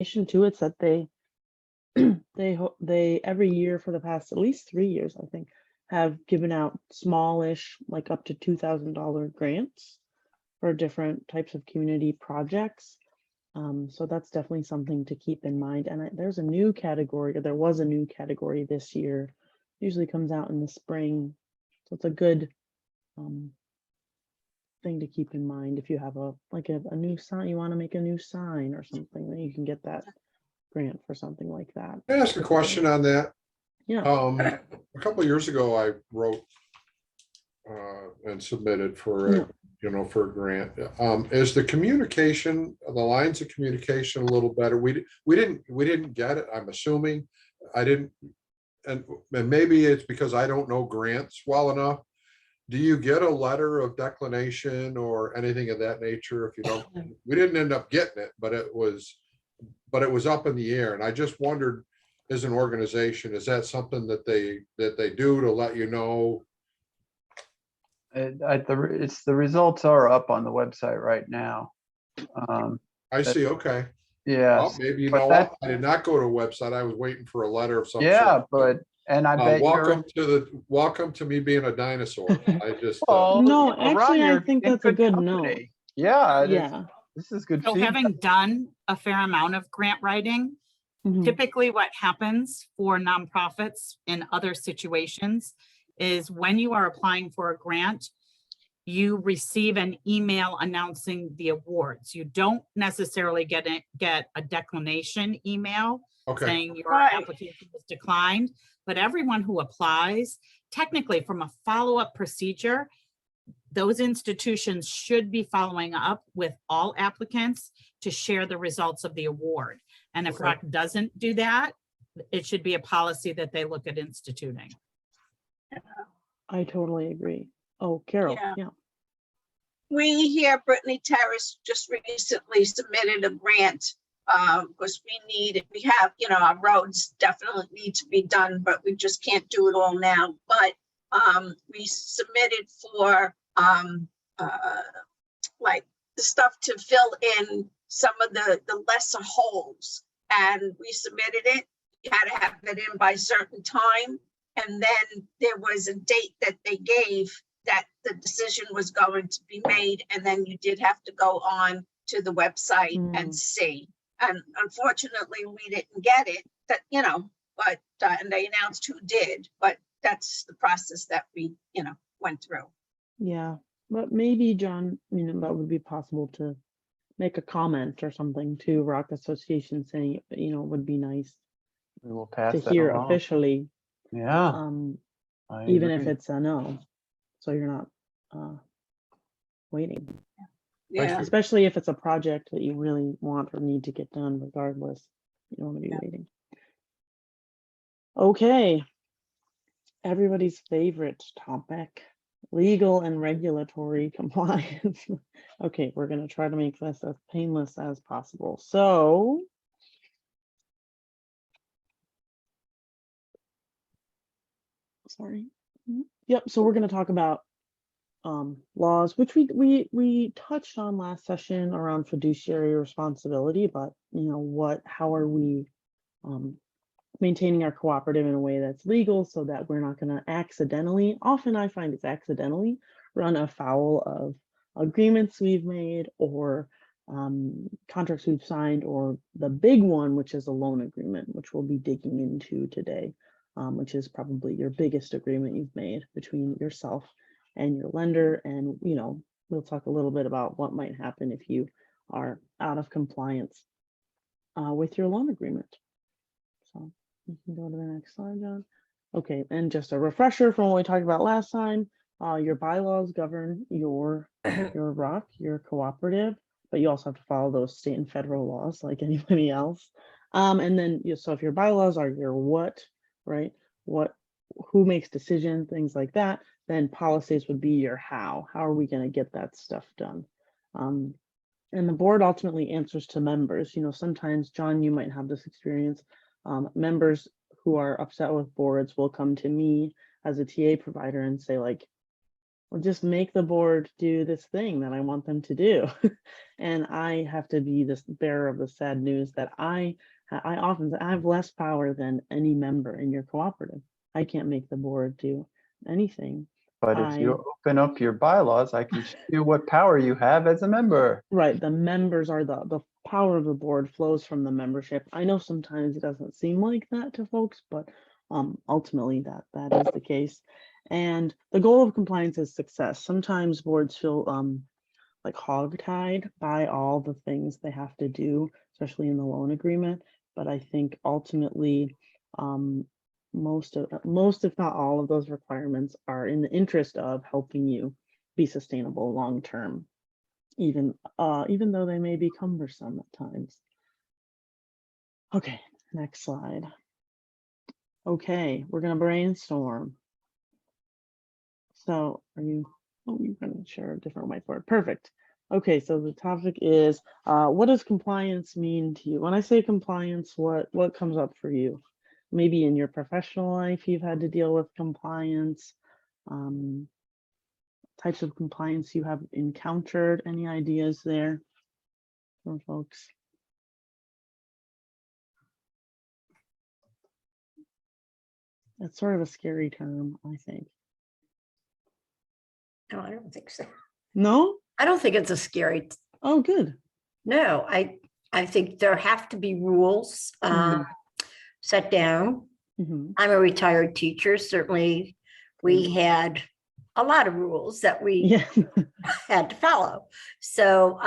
declination too. It's that they they every year for the past at least 3 years, I think, have given out smallish, like up to $2,000 grants for different types of community projects. So that's definitely something to keep in mind. And there's a new category, or there was a new category this year. Usually comes out in the spring, so it's a good thing to keep in mind if you have a new sign, you want to make a new sign or something, then you can get that grant for something like that. Can I ask a question on that? Yeah. A couple of years ago, I wrote and submitted for for a grant. Is the communication, the lines of communication, a little better? We didn't get it. I'm assuming I didn't, and maybe it's because I don't know grants well enough. Do you get a letter of declination or anything of that nature? If you don't, we didn't end up getting it, but it was up in the air, and I just wondered, as an organization, is that something that they do to let you know? It's the results are up on the website right now. I see. Okay. Yeah. Well, maybe you know what? I did not go to a website. I was waiting for a letter of some sort. But I bet welcome to me being a dinosaur. I just no, actually, I think that's a good note. Yeah. Yeah. This is good. So having done a fair amount of grant writing, typically what happens for nonprofits in other situations is when you are applying for a grant, you receive an email announcing the awards. You don't necessarily get a declination email saying your application was declined, but everyone who applies, technically from a follow-up procedure, those institutions should be following up with all applicants to share the results of the award. And if ROC doesn't do that, it should be a policy that they look at instituting. I totally agree. Oh, Carol. Yeah. We here, Brittany Terrace, just recently submitted a grant because we have, our roads definitely need to be done, but we just can't do it all now. But we submitted for like the stuff to fill in some of the lesser holes, and we submitted it. You had to have it in by a certain time, and then there was a date that they gave that the decision was going to be made, and then you did have to go on to the website and see. And unfortunately, we didn't get it. That but and they announced who did, but that's the process that we went through. Yeah, but maybe, John, that would be possible to make a comment or something to ROC Association saying, it would be nice we'll pass to hear officially. Yeah. Even if it's a no, so you're not waiting. Yeah. Especially if it's a project that you really want or need to get done regardless. You don't want to be waiting. Okay. Everybody's favorite topic, legal and regulatory compliance. Okay, we're going to try to make this as painless as possible. So sorry. Yep, so we're going to talk about laws, which we touched on last session around fiduciary responsibility, but how are we maintaining our cooperative in a way that's legal so that we're not going to accidentally, often I find it's accidentally, run afoul of agreements we've made or contracts we've signed, or the big one, which is a loan agreement, which we'll be digging into today, which is probably your biggest agreement you've made between yourself and your lender. And we'll talk a little bit about what might happen if you are out of compliance with your loan agreement. So you can go to the next slide, John. Okay, and just a refresher from what we talked about last time, your bylaws govern your ROC, your cooperative, but you also have to follow those state and federal laws like anybody else. And then, so if your bylaws are your what, right? Who makes decisions, things like that, then policies would be your how. How are we going to get that stuff done? And the board ultimately answers to members. Sometimes, John, you might have this experience. Members who are upset with boards will come to me as a TA provider and say, like, or just make the board do this thing that I want them to do. And I have to be this bearer of the sad news that I have less power than any member in your cooperative. I can't make the board do anything. But if you open up your bylaws, I can show you what power you have as a member. Right, the members are the power of the board flows from the membership. I know sometimes it doesn't seem like that to folks, but ultimately that is the case. And the goal of compliance is success. Sometimes boards feel like hogtied by all the things they have to do, especially in the loan agreement. But I think ultimately, most if not all of those requirements are in the interest of helping you be sustainable long term, even though they may be cumbersome at times. Okay, next slide. Okay, we're gonna brainstorm. So are you, oh, you're gonna share a different whiteboard. Perfect. Okay, so the topic is, what does compliance mean to you? When I say compliance, what comes up for you? Maybe in your professional life, you've had to deal with compliance, types of compliance you have encountered. Any ideas there from folks? That's sort of a scary term, I think. No, I don't think so. No? I don't think it's a scary. Oh, good. No, I think there have to be rules set down. Mhm. I'm a retired teacher. Certainly, we had a lot of rules that we Yeah. had to follow. So,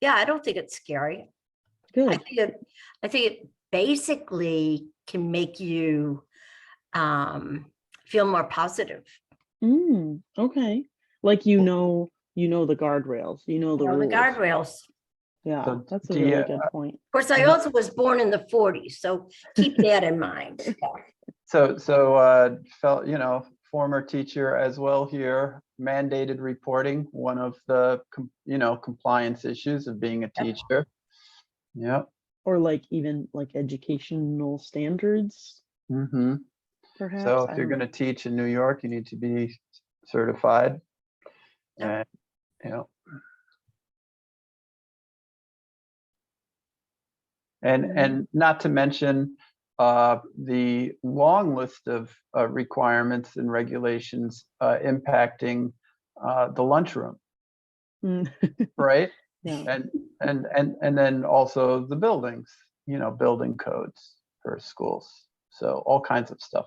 yeah, I don't think it's scary. I Good. think it basically can make you feel more positive. Okay. Like the guardrails, the You know, rules. the guardrails. Yeah, So that's a do really you- good point. Of course, I also was born in the 40s, so keep that in mind. So former teacher as well here, mandated reporting, one of the, compliance issues of being a teacher. Yeah. Or like even like educational standards, Mm-hmm. perhaps. So I if you're don't going to teach in New York, you need to be certified. Yeah. And not to mention the long list of requirements and regulations impacting the lunchroom, know. right? Yeah. And then also the buildings, building codes for schools. So all kinds of stuff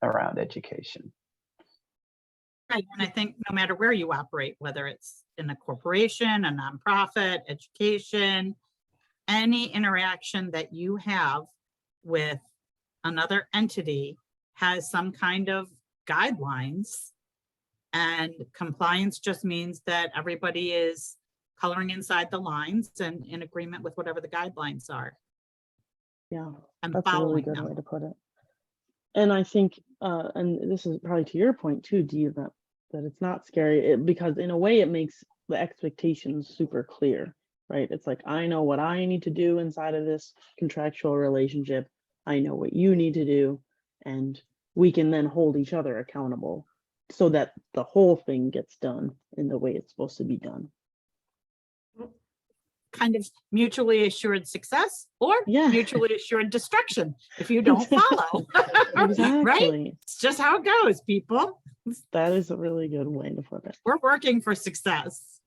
around education. Right, and I think no matter where you operate, whether it's in a corporation, a nonprofit, education, any interaction that you have with another entity has some kind of guidelines. And compliance just means that everybody is coloring inside the lines and in agreement with whatever the guidelines are Yeah. and That's a really following good them. way to put it. And I think, and this is probably to your point too, Dee, that it's not scary because in a way it makes the expectations super clear, right? It's like, I know what I need to do inside of this contractual relationship. I know what you need to do, and we can then hold each other accountable so that the whole thing gets done in the way it's supposed to be done. Kind of mutually assured success or Yeah. mutually assured destruction if you don't follow. Exactly. Right? It's just how it goes, people. That is a really good way to put it. We're working for success.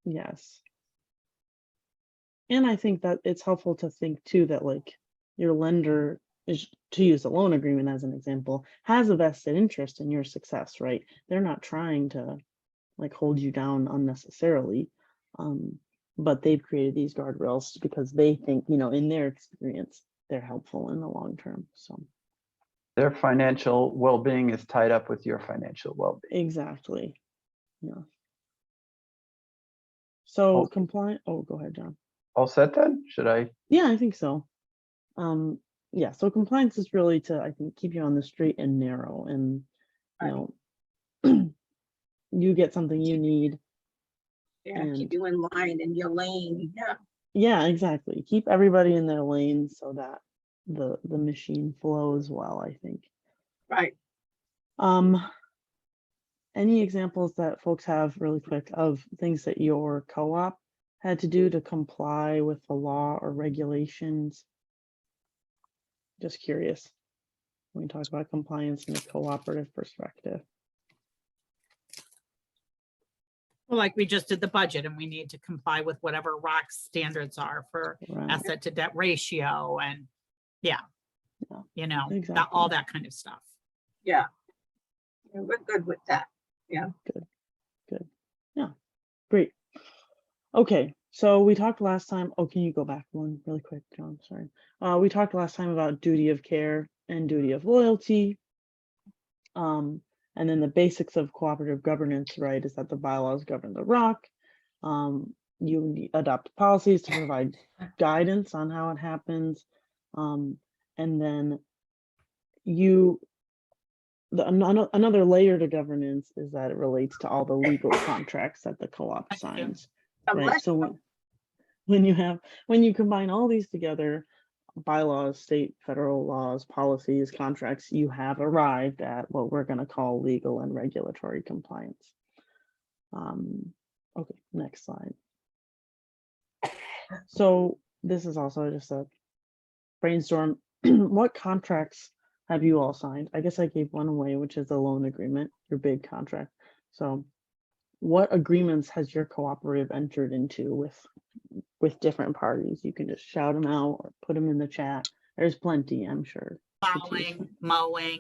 Yes. And I think that it's helpful to think too that like your lender is, to use the loan agreement as an example, has a vested interest in your success, right? They're not trying to like hold you down unnecessarily. But they've created these guardrails because they think, in their experience, they're helpful in the long term. So Their financial well-being is tied up with your financial well-being. exactly. Yeah. So Okay. compliant. Oh, go ahead, John. All set then? Should I? Yeah, I think so. Yeah, so compliance is really to, I think, keep you on the straight and narrow, and you get something you need. Yeah, And keep you in line in your lane. Yeah. yeah, exactly. Keep everybody in their lane so that the machine flows well, I think. Right. any examples that folks have really quick of things that your co-op had to do to comply with the law or regulations? Just curious. When we talk about compliance in a cooperative perspective. Well, like we just did the budget and we need to comply with whatever ROC standards are for Right. asset to debt ratio and Yeah, you know, that, exactly. all that kind of stuff. Yeah. Yeah, we're good with that. Great. Okay, so we talked last time. Oh, can you go back one really quick, John? Sorry. We talked last time about duty of care and duty of loyalty. And then the basics of cooperative governance, right, is that the bylaws govern the ROC. You adopt policies to provide guidance on how it happens. And then another layer to governance is that it relates to all the legal contracts that the co-op signs. Right. Unless- So when you combine all these together, bylaws, state, federal laws, policies, contracts, you have arrived at what we're going to call legal and regulatory compliance. Okay, next slide. So this is also just a brainstorm. What contracts have you all signed? I guess I gave one away, which is the loan agreement, your big contract. So what agreements has your cooperative entered into with different parties? You can just shout them out or put them in the chat. There's plenty, I'm sure. Plowing, mowing.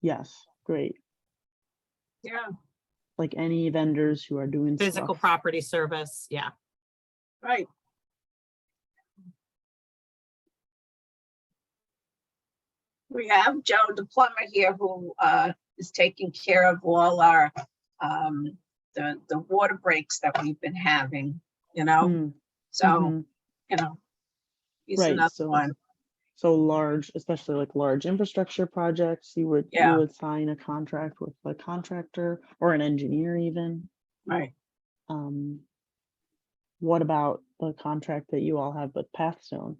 Yes, great. Yeah, Like any vendors who are doing Physical stuff. property service, yeah. right. We have Joe the plumber here who is taking care of all our the water breaks that we've been having, you know. Mm, So, mhm. you know, he's Right, another so- one. So large, especially like large infrastructure projects, you would sign a contract with a contractor or an engineer even. Right. What about the contract that you all have with Pathstone?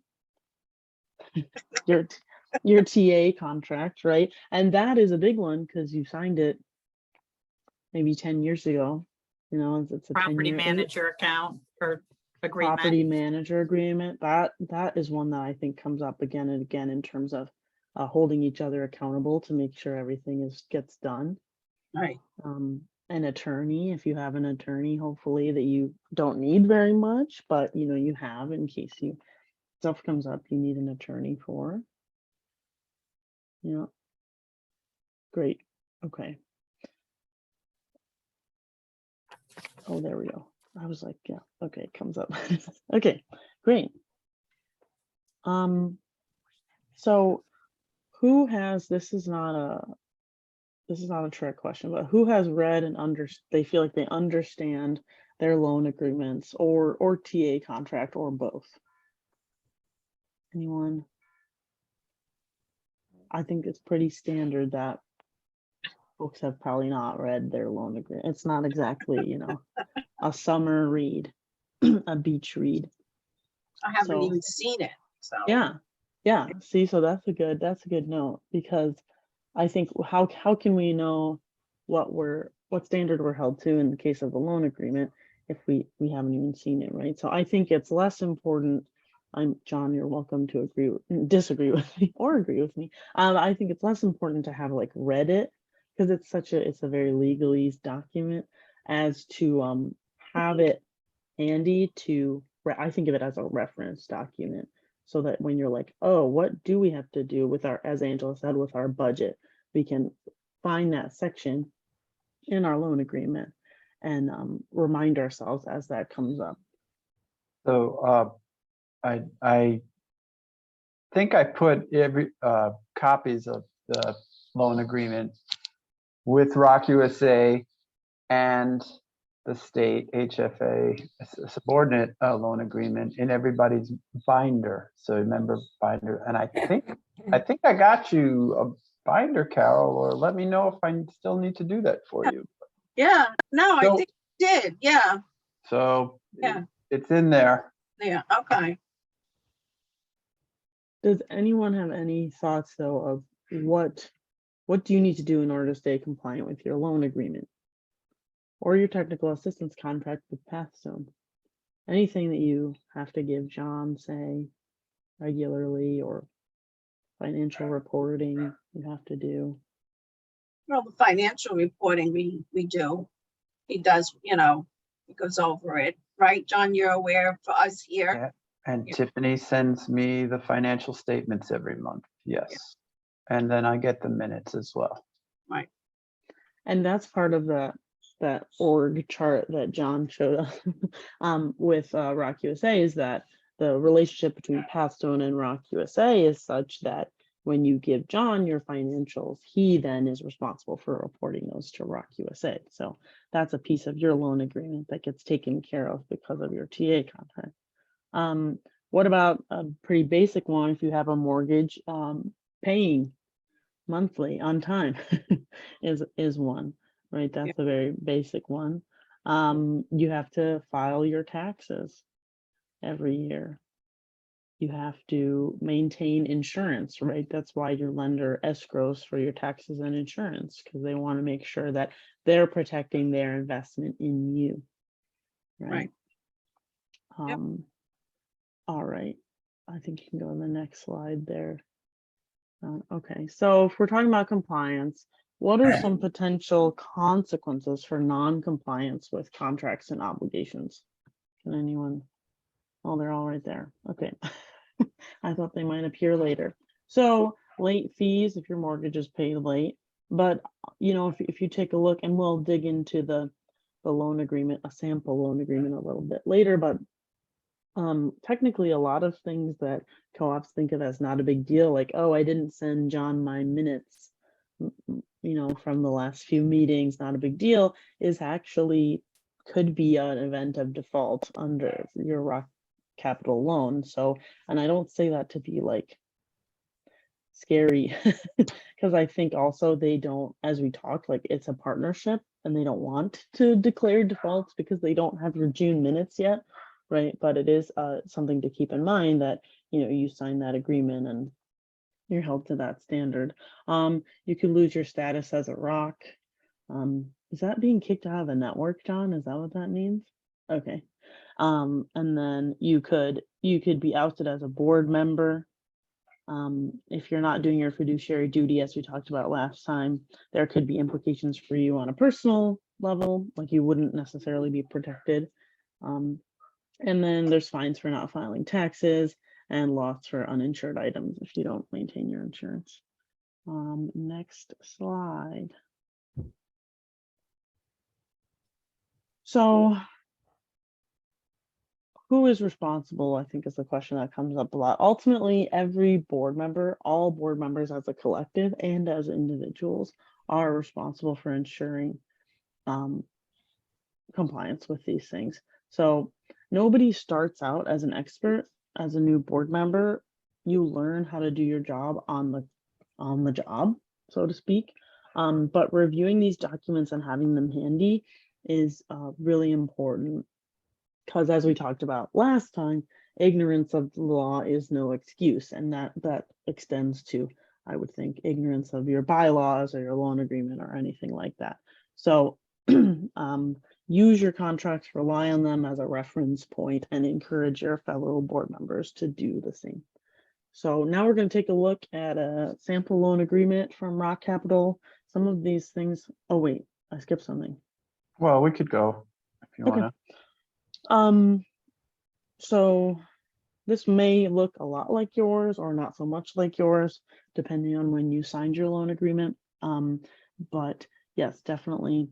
your TA contract, right? And that is a big one because you signed it maybe 10 years ago. You know, it's a Property 10-year manager account or agreement. property manager agreement. That is one that I think comes up again and again in terms of holding each other accountable to make sure everything gets done. Right. An attorney, if you have an attorney, hopefully that you don't need very much, but you know, you have in case stuff comes up you need an attorney for. Yeah. Great. Okay. Oh, there we go. I was like, yeah, okay, it comes up. Okay, great. So who has, this is not a trick question, but who has read and they feel like they understand their loan agreements or TA contract or both? Anyone? I think it's pretty standard that folks have probably not read their loan agreement. It's not exactly, you know, a summer read, a beach read. I haven't So- even seen it. So Yeah. See, so that's a good note, because I think how can we know what standard we're held to in the case of the loan agreement if we haven't even seen it, right? So I think it's less important. John, you're welcome to disagree with me or agree with me. I think it's less important to have like read it, because it's a very legalese document, as to have it handy to, I think of it as a reference document, so that when you're like, oh, what do we have to do with as Angela said, with our budget, we can find that section in our loan agreement and remind ourselves as that comes up. So I think I put every copies of the loan agreement with ROC USA and the state HFA subordinate loan agreement in everybody's binder. So remember binder, and I think I got you a binder, Carol, or let me know if I still need to do that for you. yeah, no, I So- think you did. Yeah. So Yeah. it's in there. Yeah. Okay. Does anyone have any thoughts though of what What do you need to do in order to stay compliant with your loan agreement or your technical assistance contract with Pathstone? Anything that you have to give John, say, regularly, or financial reporting you have to do. Well, the financial reporting we do. He does, he goes over it, right? John, you're aware for us here. Yeah. And Yeah. Tiffany sends me the financial statements every month. Yes. And then I get the minutes as well. And that's part of that org chart that John showed us with Rock USA, is that the relationship between Pathstone and Rock USA is such that when you give John your financials, he then is responsible for reporting those to Rock USA. So that's a piece of your loan agreement that gets taken care of because of your TA contract. What about a pretty basic one? If you have a mortgage, paying monthly on time is one, right? That's a very basic one. You have to file your taxes every year. You have to maintain insurance, right? That's why your lender escrows for your taxes and insurance, because they want to make sure that they're protecting their investment in you, right? Yep. All right, I think you can go on the next slide there. Okay, so if we're talking about compliance, what are some potential consequences for non-compliance with contracts and obligations? Can anyone? Oh, they're all right there. Okay. I thought they might appear later. So late fees if your mortgage is paid late. But if you take a look, and we'll dig into the loan agreement, a sample loan agreement a little bit later, but technically a lot of things that co-ops think of as not a big deal, like, oh, I didn't send John my minutes, from the last few meetings, not a big deal, is actually could be an event of default under your Rock Capital loan. So, and I don't say that to be like scary, because I think also they don't, as we talked, like it's a partnership and they don't want to declare defaults because they don't have your June minutes yet, right? But it is something to keep in mind that you sign that agreement and you're held to that standard. You could lose your status as a Rock. Is that being kicked out of the network, John? Is that what that means? Okay. And then you could be ousted as a board member. If you're not doing your fiduciary duty, as we talked about last time, there could be implications for you on a personal level, like you wouldn't necessarily be protected. And then there's fines for not filing taxes and loss for uninsured items if you don't maintain your insurance. Next slide. So who is responsible, I think, is the question that comes up a lot. Ultimately, every board member, all board members as a collective and as individuals are responsible for ensuring compliance with these things. So nobody starts out as an expert. As a new board member, you learn how to do your job on the job, so to speak. But reviewing these documents and having them handy is really important, because as we talked about last time, ignorance of the law is no excuse, and that extends to, I would think, ignorance of your bylaws or your loan agreement or anything like that. So use your contracts, rely on them as a reference point, and encourage your fellow board members to do the same. So now we're going to take a look at a sample loan agreement from Rock Capital. Some of these things, oh wait, I skipped something. Well, we could go if you Okay. want to. So this may look a lot like yours or not so much like yours, depending on when you signed your loan agreement. But yes, definitely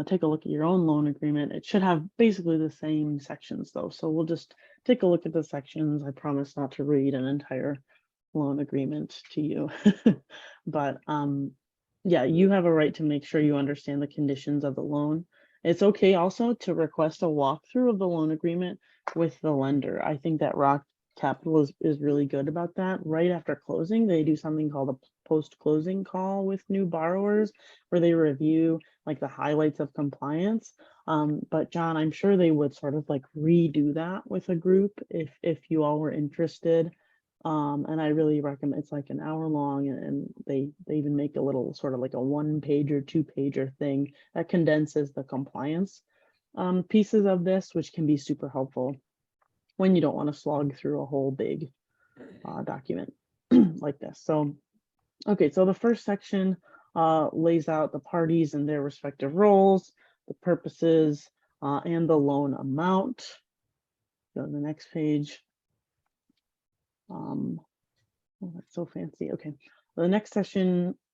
take a look at your own loan agreement. It should have basically the same sections though. So we'll just take a look at the sections. I promise not to read an entire loan agreement to you. But yeah, you have a right to make sure you understand the conditions of the loan. It's okay also to request a walkthrough of the loan agreement with the lender. I think that Rock Capital is really good about that. Right after closing, they do something called a post-closing call with new borrowers, where they review like the highlights of compliance. But John, I'm sure they would sort of like redo that with a group if you all were interested. And I really recommend, it's like an hour long, and they even make a little sort of like a 1-page or 2-pager thing that condenses the compliance pieces of this, which can be super helpful when you don't want to slog through a whole big document like this. So, okay, so the first section lays out the parties and their respective roles, the purposes, and the loan amount. Go to the next page. Oh, that's so fancy. Okay, the next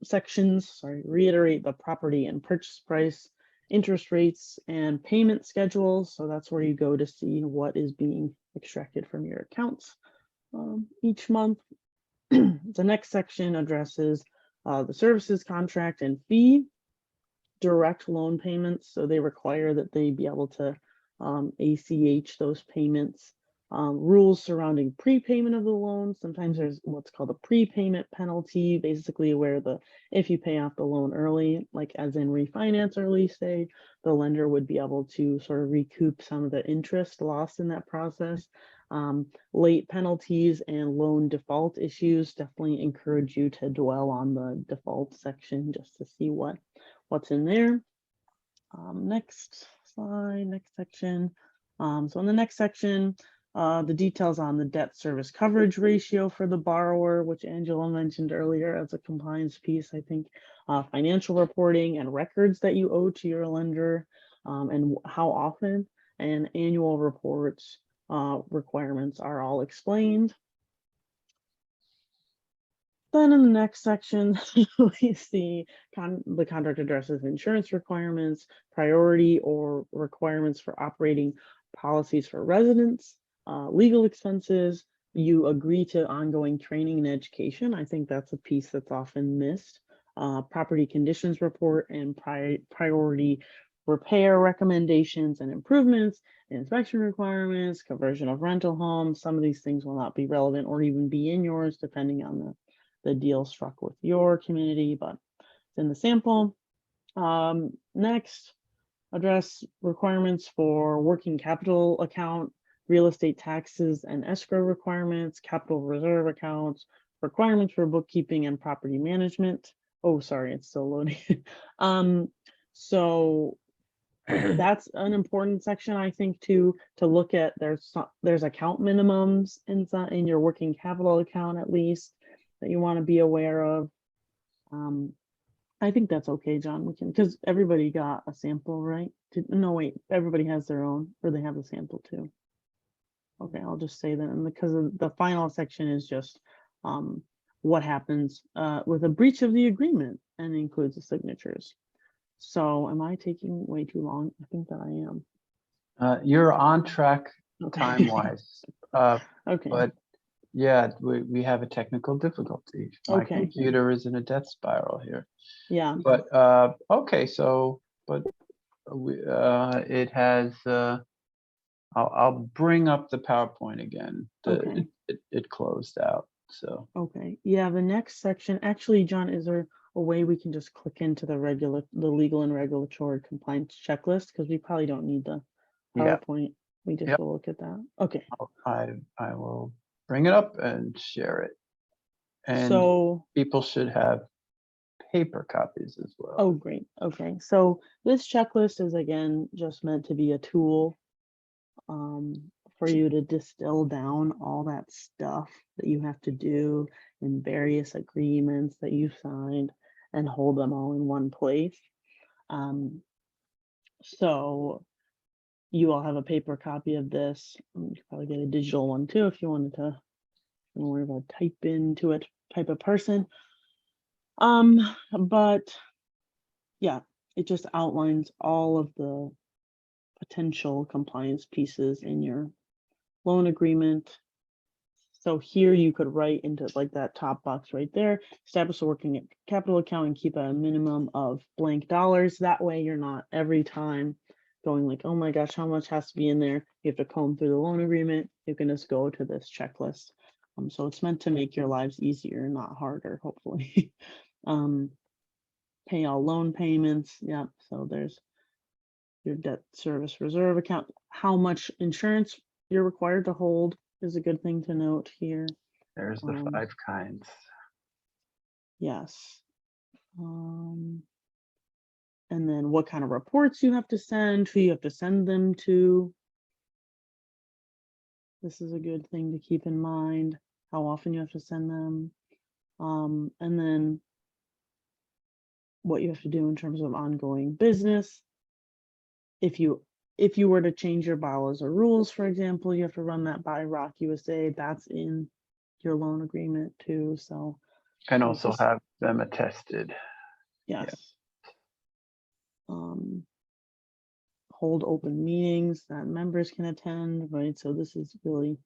sections reiterate the property and purchase price, interest rates, and payment schedules. So that's where you go to see what is being extracted from your accounts each month. The next section addresses the services contract and fee, direct loan payments. So they require that they be able to ACH those payments. Rules surrounding prepayment of the loan. Sometimes there's what's called a prepayment penalty, basically where if you pay off the loan early, like as in refinance early, say, the lender would be able to sort of recoup some of the interest lost in that process. Late penalties and loan default issues, definitely encourage you to dwell on the default section just to see what's in there. Next slide, next section. So in the next section, the details on the debt service coverage ratio for the borrower, which Angela mentioned earlier as a compliance piece, I think, financial reporting and records that you owe to your lender, and how often, and annual reports requirements are all explained. Then in the next section, we see the contract addresses insurance requirements, priority or requirements for operating policies for residents, legal expenses. You agree to ongoing training and education. I think that's a piece that's often missed. Property conditions report and priority repair recommendations and improvements, inspection requirements, conversion of rental homes. Some of these things will not be relevant or even be in yours, depending on the deal struck with your community, but it's in the sample. Next, address requirements for working capital account, real estate taxes and escrow requirements, capital reserve accounts, requirements for bookkeeping and property management. Oh, sorry, it's still loading. So that's an important section, I think, to look at. There's account minimums in your working capital account, at least, that you want to be aware of. I think that's okay, John. We can, because everybody got a sample, right? No, wait, everybody has their own, or they have a sample too. Okay, I'll just say that, and because of the final section is just what happens with a breach of the agreement, and includes the signatures. So am I taking way too long? I think that I am. You're on track Okay. time-wise. Okay. But yeah, we have a technical difficulty. My Okay. computer is in a death spiral here. Yeah. But okay, so it has. I'll bring up the PowerPoint again. Okay. It closed out. So Okay. Yeah. The next section. Actually, John, is there a way we can just click into the legal and regulatory compliance checklist, because we probably don't need the yeah, PowerPoint. We just will look at that. Okay. I will bring it up and share it. And So people should have paper copies as well. oh, great. Okay. So this checklist is, again, just meant to be a tool for you to distill down all that stuff that you have to do in various agreements that you signed and hold them all in one place. So you all have a paper copy of this. You could probably get a digital one too if you wanted to. Don't worry about type into it type of person. But yeah, it just outlines all of the potential compliance pieces in your loan agreement. So here you could write into like that top box right there, establish a working capital account and keep a minimum of blank dollars. That way you're not every time going like, oh my gosh, how much has to be in there? You have to comb through the loan agreement. You can just go to this checklist. So it's meant to make your lives easier, not harder, hopefully. Pay all loan payments. Yeah, so there's your debt service reserve account. How much insurance you're required to hold is a good thing to note here. There's the 5 kinds. Yes. And then what kind of reports you have to send, who you have to send them to. This is a good thing to keep in mind, how often you have to send them. And then what you have to do in terms of ongoing business. If you were to change your bylaws or rules, for example, you have to run that by Rock USA. That's in your loan agreement too. So And So also just- have them attested. yes. Hold open meetings that members can attend, right? So this is really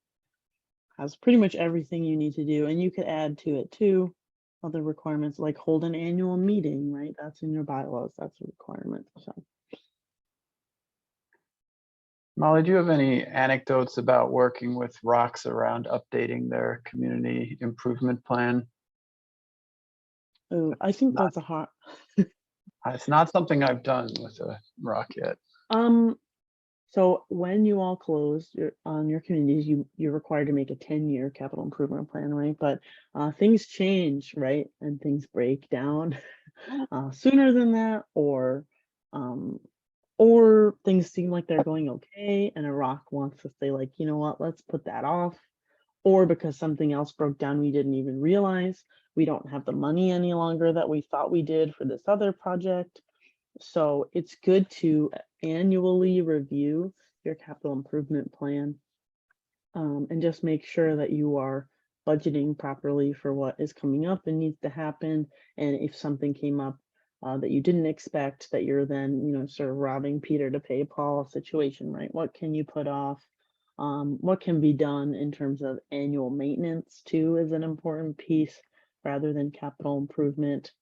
has pretty much everything you need to do, and you could add to it too other requirements like hold an annual meeting, right? That's in your bylaws. That's a requirement. So Molly, do you have any anecdotes about working with Rocks around updating their community improvement plan? I think Not- that's a hard. It's not something I've done with a Rock yet. So when you all close on your communities, you're required to make a 10-year capital improvement plan, right? But things change, right? And things break down sooner than that, or things seem like they're going okay, and a Rock wants to say like, you know what, let's put that off. Or because something else broke down we didn't even realize, we don't have the money any longer that we thought we did for this other project. So it's good to annually review your capital improvement plan and just make sure that you are budgeting properly for what is coming up and needs to happen. And if something came up that you didn't expect, that you're then, sort of robbing Peter to pay Paul situation, right? What can you put off? What can be done in terms of annual maintenance too is an important piece rather than capital improvement.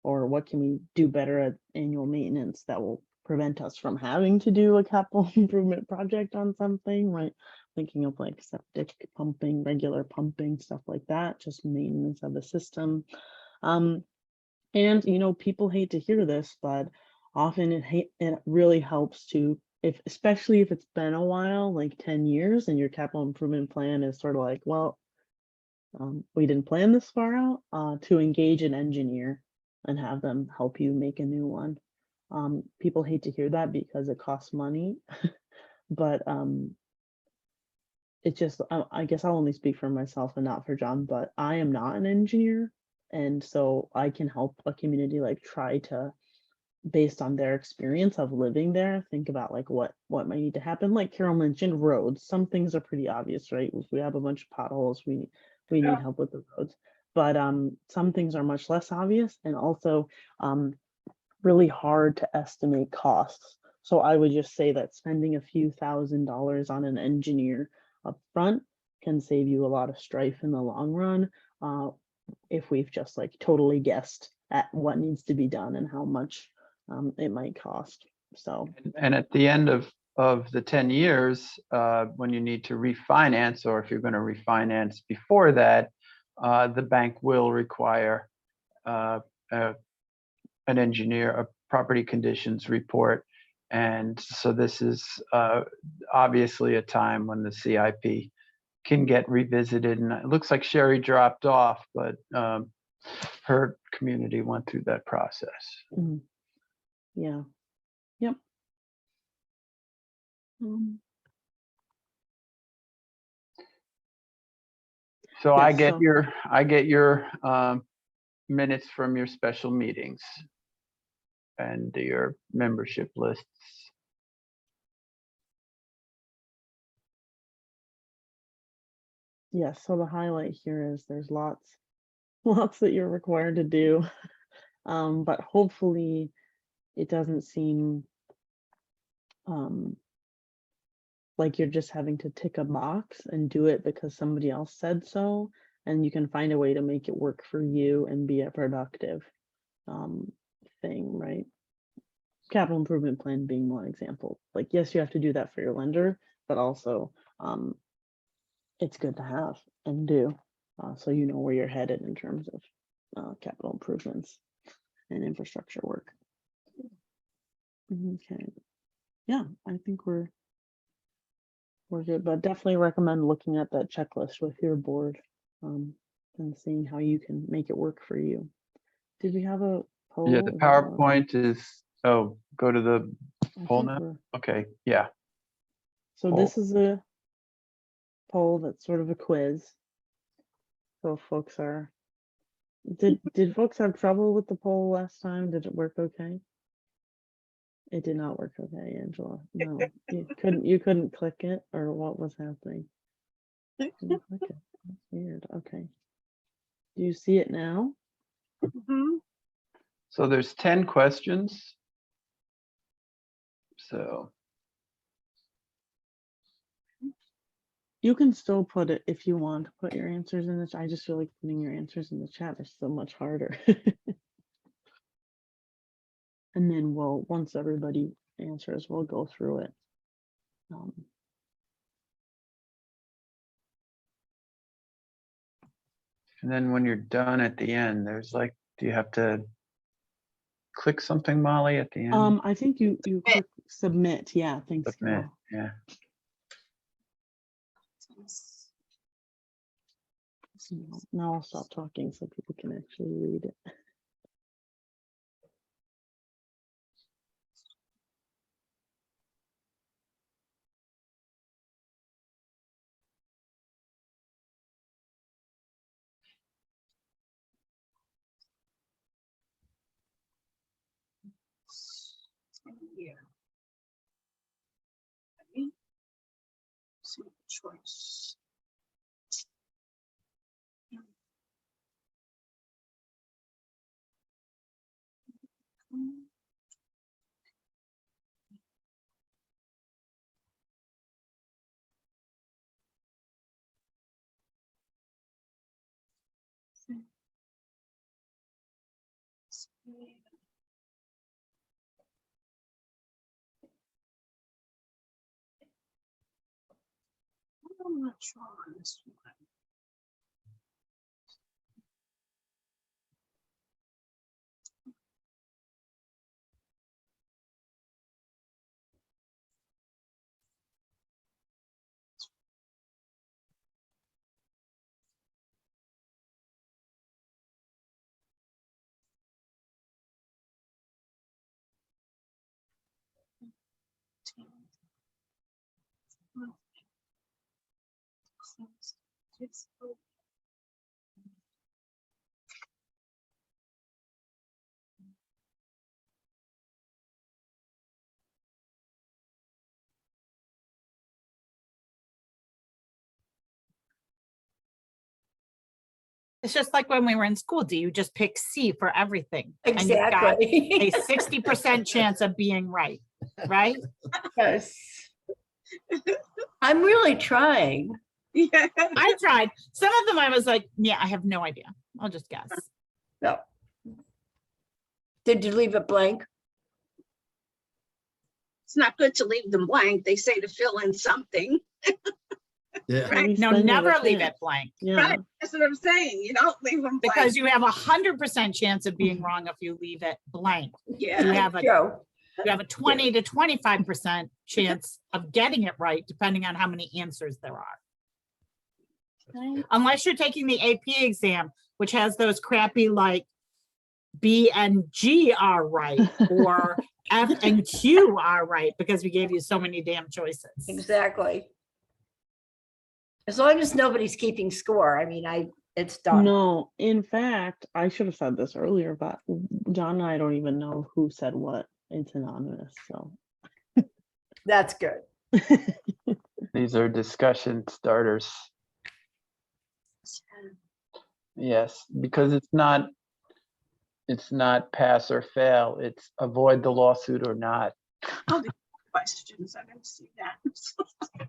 Or what can we do better at annual maintenance that will prevent us from having to do a capital improvement project on something, right? Thinking of like septic pumping, regular pumping, stuff like that, just maintenance of the system. And people hate to hear this, but often it really helps to, especially if it's been a while, like 10 years, and your capital improvement plan is sort of like, well, we didn't plan this far out, to engage an engineer and have them help you make a new one. People hate to hear that because it costs money, but it just, I guess I'll only speak for myself and not for John, but I am not an engineer. And so I can help a community like try to, based on their experience of living there, think about like what might need to happen. Like Carol mentioned, roads. Some things are pretty obvious, right? If we have a bunch of potholes, we need help with the roads. But some things are much less obvious and also really hard to estimate costs. So I would just say that spending a few $1,000s on an engineer up front can save you a lot of strife in the long run. If we've just like totally guessed at what needs to be done and how much it might cost. So, And at the end of the 10 years, when you need to refinance, or if you're going to refinance before that, the bank will require an engineer, a property conditions report. And so this is obviously a time when the CIP can get revisited. And it looks like Sherry dropped off, but her community went through that process. yeah. Yep. So Yeah, I get so- your minutes from your special meetings and your membership lists. Yes, so the highlight here is there's lots that you're required to do. But hopefully it doesn't seem like you're just having to tick a box and do it because somebody else said so, and you can find a way to make it work for you and be a productive thing, right? Capital improvement plan being one example. Like, yes, you have to do that for your lender, but also it's good to have and do, so you know where you're headed in terms of capital improvements and infrastructure work. Okay, yeah, I think we're good, but definitely recommend looking at that checklist with your board and seeing how you can make it work for you. Did we have a poll? Yeah, the PowerPoint is, oh, go to the poll now? Okay, yeah. So Poll. this is a poll that's sort of a quiz. So folks are, did folks have trouble with the poll last time? Did it work okay? It did not work okay, Angela. No, you couldn't click it, or what was happening? Couldn't click it. That's weird. Okay. Do you see it now? Mhm. So there's 10 questions. So, You can still put it if you want to put your answers in the chat. I just feel like putting your answers in the chat is so much harder. And then once everybody answers, we'll go through it. and then when you're done at the end, there's like, do you have to click something, Molly, at the end? I think you click submit. Yeah, thanks. Submit, Carol. yeah. Now I'll stop talking so people can actually read it. Yeah. Ready? So choice. I'm not sure on this one. It's just like when we were in school. Do you just pick C for everything? And you've got Exactly. a 60% chance of being right, right? Yes. I'm really trying. Yeah. I tried. Some of them I was like, yeah, I have no idea. I'll just guess. No. Did you leave it blank? It's not good to leave them blank. They say to fill in something. Yeah. At least No, then you have a never leave it chance. blank, Yeah. Right? That's what I'm saying. You don't leave them blank. because you have 100% chance of being wrong if you leave it blank. Yeah. You have a Joe, 20 to 25% chance of getting it right, depending on how many answers there are. Unless you're taking the AP exam, which has those crappy like B and G are right, or F and Q are right, because we gave you so many damn choices. exactly. As long as nobody's keeping score, I mean, it's done. No, in fact, I should have said this earlier, but John and I don't even know who said what. It's anonymous, so. That's good. These are discussion starters. Yes, because it's not pass or fail. It's avoid the lawsuit or not. Oh, the questions. I didn't see that.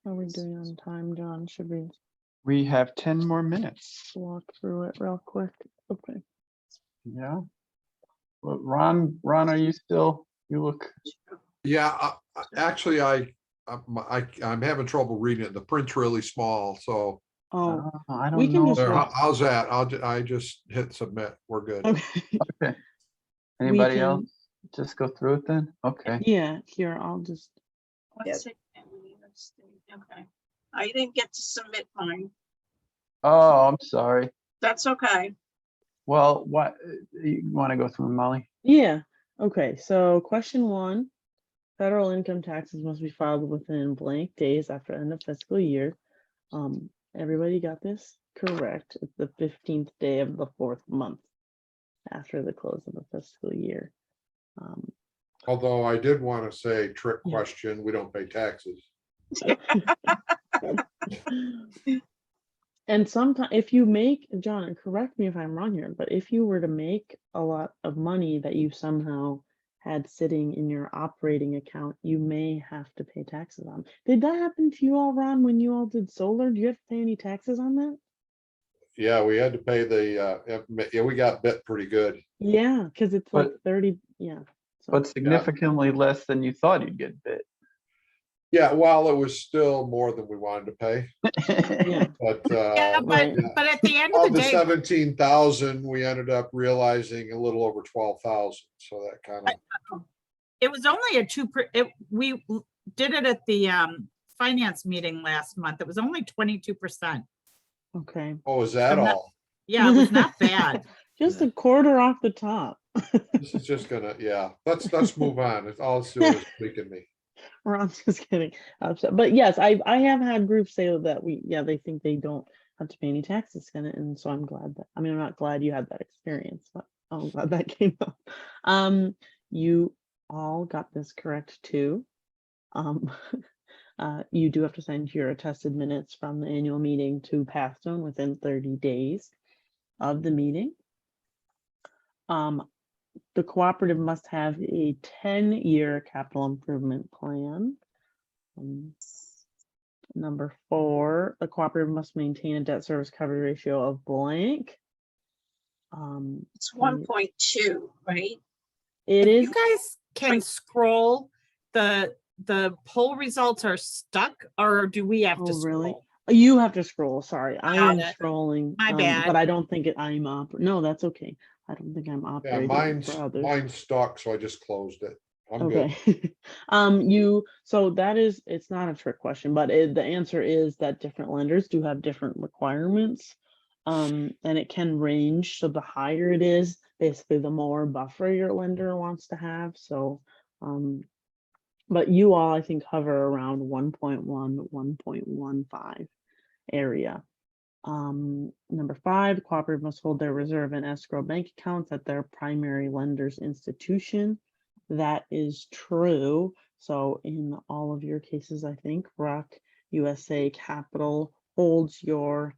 How are we doing on time, John? Should we We have 10 more minutes. walk through it real quick? Okay. Yeah. Well, Ron, are you still, you look, Yeah, actually, I'm having trouble reading it. The print's really small, so Oh, I we don't can know. just There, walk- how's that? I just hit submit. We're good. okay. Okay. We Anybody can- else? Just go through it then? Okay. Yeah, here, I'll just, Yeah. Let's see. Okay. I didn't get to submit mine. Oh, I'm sorry. That's okay. Well, what, you want to go through, Molly? yeah, okay, so question 1. Federal income taxes must be filed within blank days after end of fiscal year. Everybody got this correct. It's the 15th day of the 4th month after the close of the fiscal year. Although I did want to say trick Yeah. question, we don't pay taxes. And sometimes if you make, John, and correct me if I'm wrong here, but if you were to make a lot of money that you somehow had sitting in your operating account, you may have to pay taxes on. Did that happen to you all, Ron, when you all did solar? Do you have to pay any taxes on that? Yeah, we had to pay the, yeah, we got bit pretty good. Yeah, because it's like But- 30, yeah. So, But significantly less than you thought you'd get bit. Yeah, well, it was still more than we wanted to pay, yeah, but, Yeah, right. but at the end of of the the day, 17,000, we ended up realizing a little over 12,000. So that kind of, it was only a we did it at the finance meeting last month. It was only 22%. Okay. oh, is that I'm not- all? Yeah, it was not bad. Just a quarter off the top. This is just gonna, yeah, let's move on. It's all it's doing is tweaking me. Ron's just getting upset. But yes, I have had groups say that they think they don't have to pay any taxes in it. And so I'm glad that, I mean, I'm not glad you had that experience, but I'm glad that came up. You all got this correct too. You do have to send your attested minutes from the annual meeting to Pathstone within 30 days of the meeting. The cooperative must have a 10-year capital improvement plan. Number 4, the cooperative must maintain a debt service coverage ratio of blank. It's 1.2, right? It If is, you guys can scroll, the poll results are stuck, or do we have to oh, really? scroll? You have to scroll, sorry. I Got am it. scrolling. My But bad. I don't think I'm up. No, that's okay. I don't think I'm Yeah, operating mine's for others. stuck, so I just closed it. I'm good. Okay. So that is, it's not a trick question, but the answer is that different lenders do have different requirements. And it can range. So the higher it is, basically the more buffer your lender wants to have. So, but you all, I think, hover around 1.1, 1.15 area. Number 5, cooperative must hold their reserve and escrow bank accounts at their primary lender's institution. That is true. So in all of your cases, I think Rock USA Capital holds your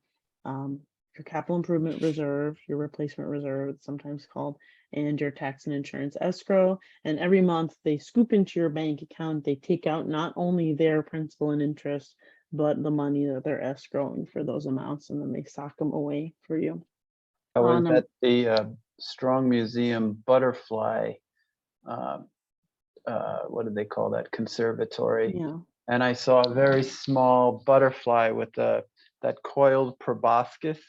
capital improvement reserve, your replacement reserve, it's sometimes called, and your tax and insurance escrow. And every month they scoop into your bank account, they take out not only their principal and interest, but the money that they're escrowing for those amounts, and then they sock them away for you. I was no. at the Strong Museum Butterfly, what do they call that, conservatory? Yeah. And I saw a very small butterfly with that coiled proboscis,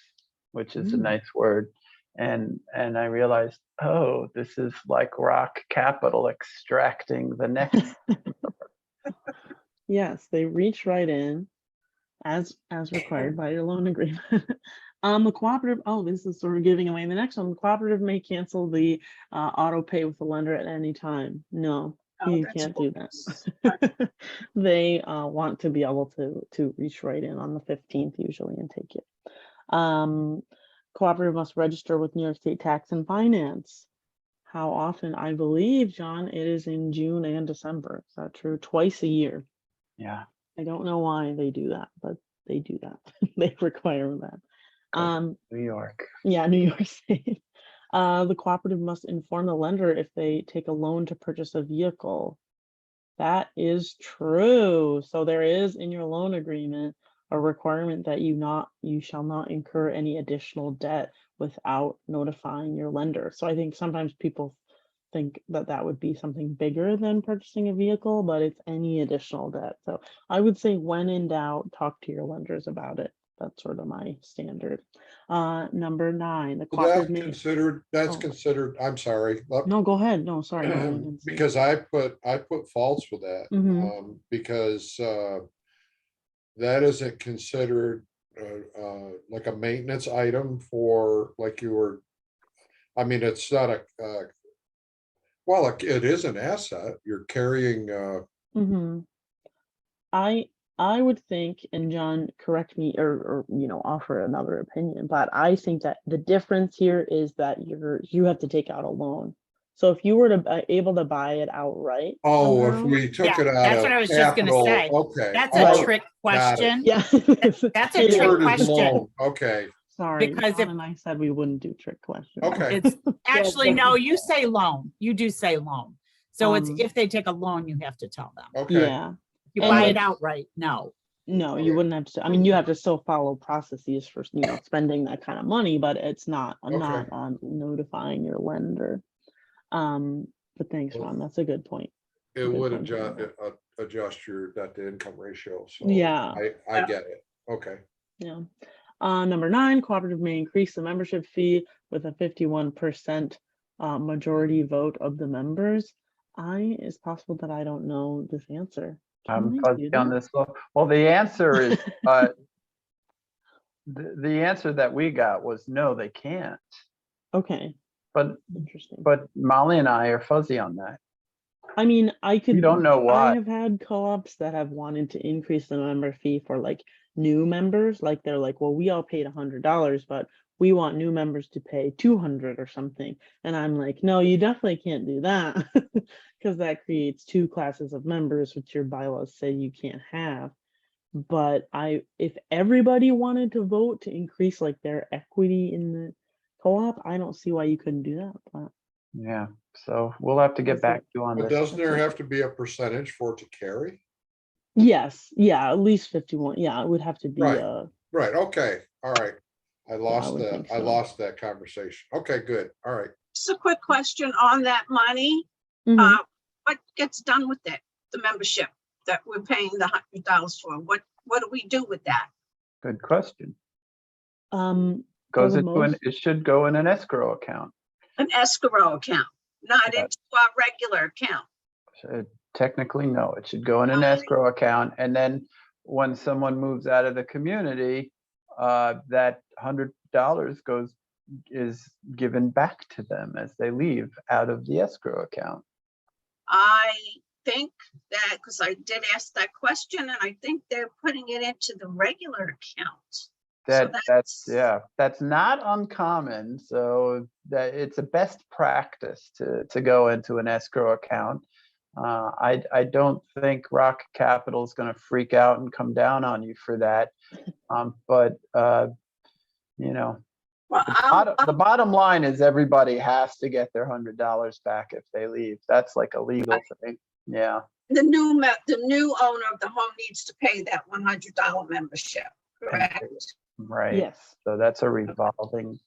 which is a Mm. nice word. And I realized, oh, this is like Rock Capital extracting the next. Yes, they reach right in as required by your loan agreement. The cooperative, oh, this is sort of giving away the next one. The cooperative may cancel the auto pay with the lender at any time. No, Oh, you that's can't cool. do that. They want to be able to reach right in on the 15th usually and take it. Cooperative must register with New York State Tax and Finance. How often? I believe, John, it is in June and December. Is that true? Twice a year. Yeah. I don't know why they do that, but they do that. They require that. New York. Yeah, New York State. The cooperative must inform the lender if they take a loan to purchase a vehicle. That is true. So there is in your loan agreement a requirement that you shall not incur any additional debt without notifying your lender. So I think sometimes people think that would be something bigger than purchasing a vehicle, but it's any additional debt. So I would say when in doubt, talk to your lenders about it. That's sort of my standard. Number 9, the That's cooperative may, considered, Oh. I'm sorry. no, go ahead. No, sorry. Molly, I didn't see. Because I put false with that, Mhm. because that isn't considered like a maintenance item for, like you were, I mean, it's not well, it is an asset. You're carrying, Mhm. I would think, and John, correct me or offer another opinion, but I think that the difference here is that you have to take out a loan. So if you were to able to buy it outright oh, if somehow, we took Yeah, it out that's of what I was just gonna capital, say. okay. That's Oh, a trick got it. question. yeah. That's a The trick word is question. loan. Okay, Sorry, because John if- and I said we wouldn't do trick questions. okay. It's actually, no, you say loan. You do say loan. So it's Um, if they take a loan, you have to tell them. Okay, Yeah. If you And buy like- it outright, no. No, you Okay. wouldn't have to. I mean, you have to still follow processes for, spending that kind of money, but it's not Okay. on notifying your lender. But thanks, Well, Ron. That's a good point. it Good would point to bring adjust your debt to income ratio, so. Yeah. I get it, okay. Yeah. Number 9, cooperative may increase the membership fee with a 51% majority vote of the members. It's possible that I don't know this answer. Can I'm I fuzzy do on that? this. Well, the answer is, the answer that we got was no, they can't. Okay, But interesting. Molly and I are fuzzy on that. I mean, I could. don't know why. I have had co-ops that have wanted to increase the member fee for like new members. Like they're like, well, we all paid $100, but we want new members to pay 200 or something. And I'm like, no, you definitely can't do that because that creates 2 classes of members, which your bylaws say you can't have. But if everybody wanted to vote to increase like their equity in the co-op, I don't see why you couldn't do that. But Yeah, so we'll have to get That's back it. to you on But this. doesn't there have to be a percentage for it to carry? yes, yeah, at least 51. Yeah, it would have to be Right. Right, okay, all right. I lost would that, think I so. lost that conversation. Okay, good, all right. Just a quick question on that money. Mhm. What gets done with it? The membership that we're paying the $100 for? What do we do with that? Good question. For Goes the into most, it should go in an escrow account. An escrow account, not Yeah. into our regular account. Technically, no, it should go in an escrow account. And then when someone moves out of the community, that $100 is given back to them as they leave out of the escrow account. I think that, because I did ask that question, and I think they're putting it into the regular account. So That's not uncommon. So that it's a best practice to go into an escrow account. I don't think Rock Capital is going to freak out and come down on you for that. But Well, the bottom line is everybody has to get their $100 back if they leave. That's like a legal thing. Yeah. the new owner of the home needs to pay that $100 membership, correct? Right. yes. So that's a revolving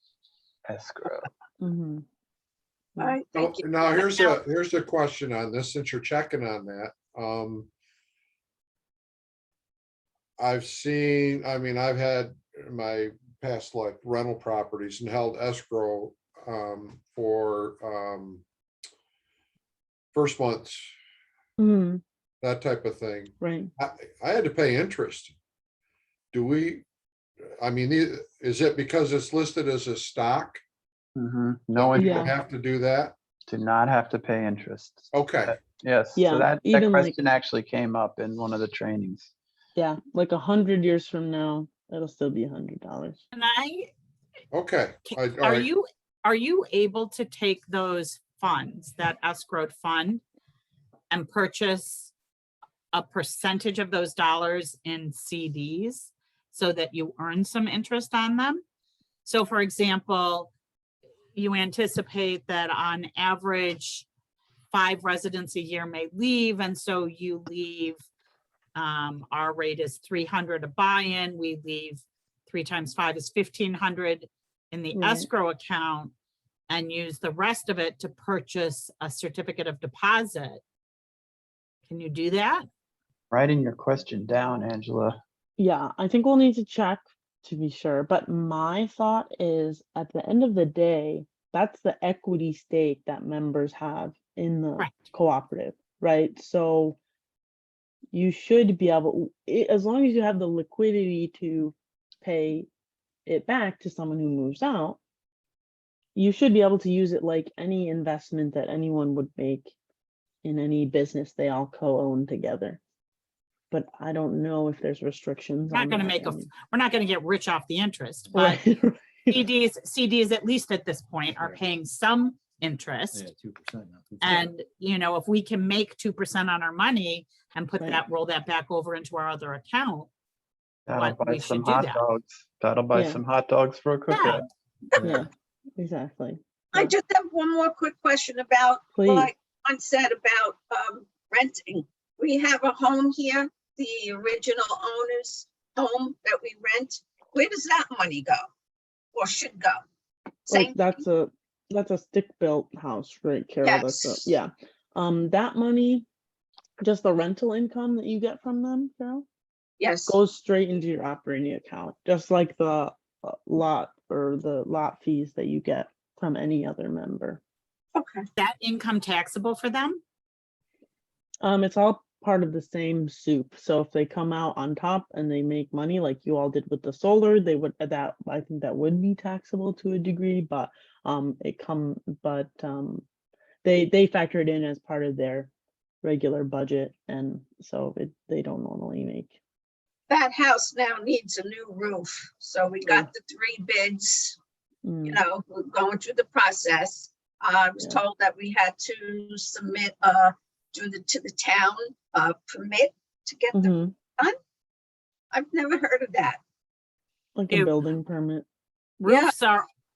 escrow. Mhm. All right, thank you. Now, here's a question on this, since you're checking on that. I've had my past like rental properties and held escrow for first months, Mhm. that type of thing. Right. I had to pay interest. Is it because it's listed as a stock? No, You Yeah. don't have to do that? do not have to pay interest. Okay, Yes. Yeah, So that even like- question actually came up in one of the trainings. Yeah, like 100 years from now, it'll still be $100. And okay. All are right. you able to take those funds, that escrowed fund, and purchase a percentage of those dollars in CDs so that you earn some interest on them? So for example, you anticipate that on average 5 residents a year may leave, and so you leave, our rate is 300 a buy-in, we leave 3 times 5 is 1,500 in the Right. escrow account, and use the rest of it to purchase a certificate of deposit. Can you do that? Writing your question down, Angela. Yeah, I think we'll need to check to be sure. But my thought is at the end of the day, that's the equity stake that members have in the Right. cooperative, right? So you should be able, as long as you have the liquidity to pay it back to someone who moves out, you should be able to use it like any investment that anyone would make in any business they all co-own together. But I don't know if there's restrictions We're not on gonna that make a, one. we're not gonna get rich off the interest, but Right. CDs, at least at this point, are paying some interest. 2%. And, you know, if we can make 2% on our money and put Right. that, roll that back over into our other account, That'll What, buy we some should do hot that. dogs. That'll buy Yeah. some hot dogs for a Yeah. cookout. Yeah, exactly. I just have one more quick question about Please. what John said about renting. We have a home here, the original owner's home that we rent. Where does that money go? Or should go? Like Same, that's a stick-built house, right, Carol? That's Yes. yeah. That money, just the rental income that you get from them, Carol, yes, goes straight into your operating account, just like the lot or the lot fees that you get from any other member. okay, that income taxable for them? It's all part of the same soup. So if they come out on top and they make money like you all did with the solar, they would, that I think that would be taxable to a degree, but they factor it in as part of their regular budget, and so they don't normally make. that house now needs a new roof. So we got the 3 bids, you know, we're going through the process. I was Yeah. told that we had to submit to the town permit to get the, Mhm. I've never heard of that. Like a Ew. building permit. Yeah.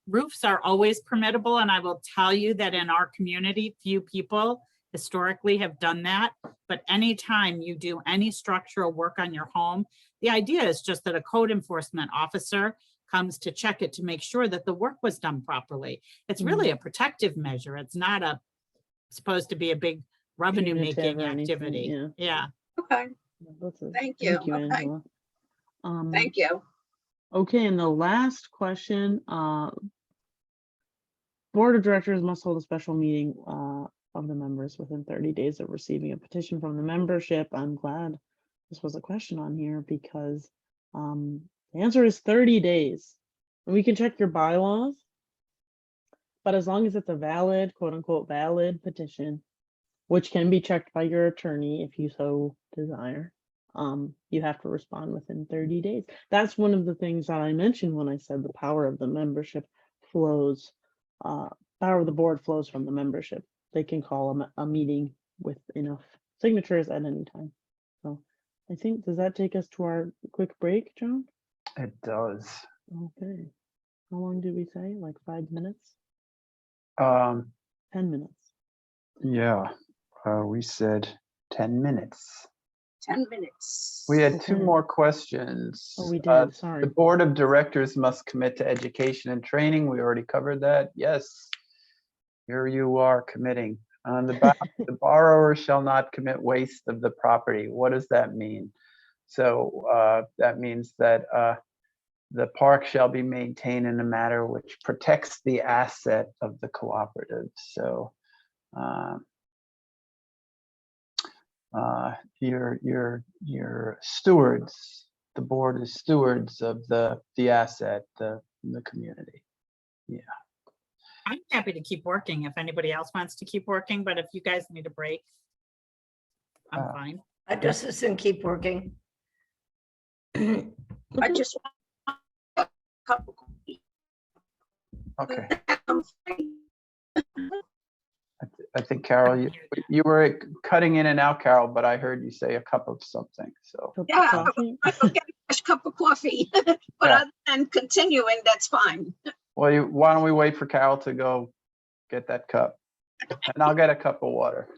Roofs are always permittable, and I will tell you that in our community, few people historically have done that. But anytime you do any structural work on your home, the idea is just that a code enforcement officer comes to check it to make sure that the work was done properly. It's really a protective measure. It's not supposed to be a big revenue Punitive making or anything, activity. yeah. Yeah. Okay, Thank you. Thank you, Okay. Angela. thank you. Okay, and the last question, Board of Directors must hold a special meeting of the members within 30 days of receiving a petition from the membership. I'm glad this was a question on here because the answer is 30 days. And we can check your bylaws, but as long as it's a valid, quote unquote, valid petition, which can be checked by your attorney if you so desire, you have to respond within 30 days. That's one of the things that I mentioned when I said the power of the membership flows, power of the board flows from the membership. They can call a meeting with enough signatures at any time. So I think, does that take us to our quick break, John? It does. Okay. How long did we say? Like 5 minutes? 10 minutes. Yeah, we said 10 minutes. 10 minutes. We had 2 Okay. more questions. Oh, we did, sorry. The board of directors must commit to education and training. We already covered that. Yes. Here you are committing. On the borrower shall not commit waste of the property. What does that mean? So that means that the park shall be maintained in a manner which protects the asset of the cooperative. So you're stewards. The board is stewards of the asset, the community. Yeah. I'm happy to keep working if anybody else wants to keep working, but if you guys need a break, I'm fine. I just and keep working. I just want a cup of coffee. Okay. I'm fine. I think Carol, you were cutting in and out, Carol, but I heard you say a cup of something. So Cup of Yeah, coffee? I will get a fresh cup of coffee, but Yeah. other than continuing, that's fine. well, why don't we wait for Carol to go get that cup, and I'll get a cup of water.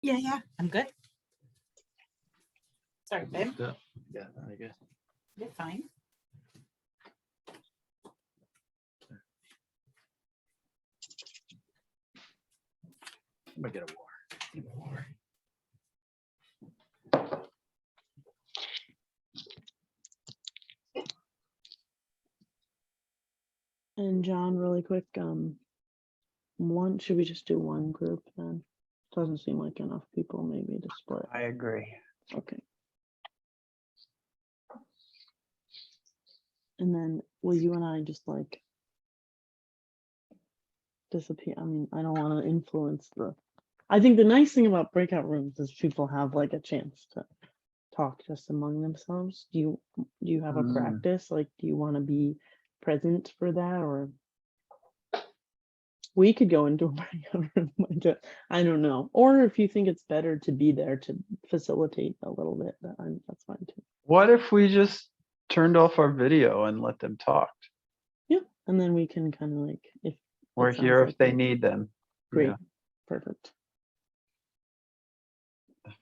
Yeah, I'm good. Sorry, babe, Yeah, I guess. you're fine. I'm gonna get a water. Give me a water. And John, really quick, should we just do one group then? Doesn't seem like enough people maybe to split. I agree. Okay. And then will you and I just like disappear? I mean, I don't want to influence I think the nice thing about breakout rooms is people have like a chance to talk just among themselves. Do you have a practice? Like, do you want to be present for that, or we could go into a breakout room? I don't know. Or if you think it's better to be there to facilitate a little bit, that's fine too. What if we just turned off our video and let them talk? Yeah, and then we can kind of like if We're it sounds here like if they it. need them. Great, Yeah, perfect.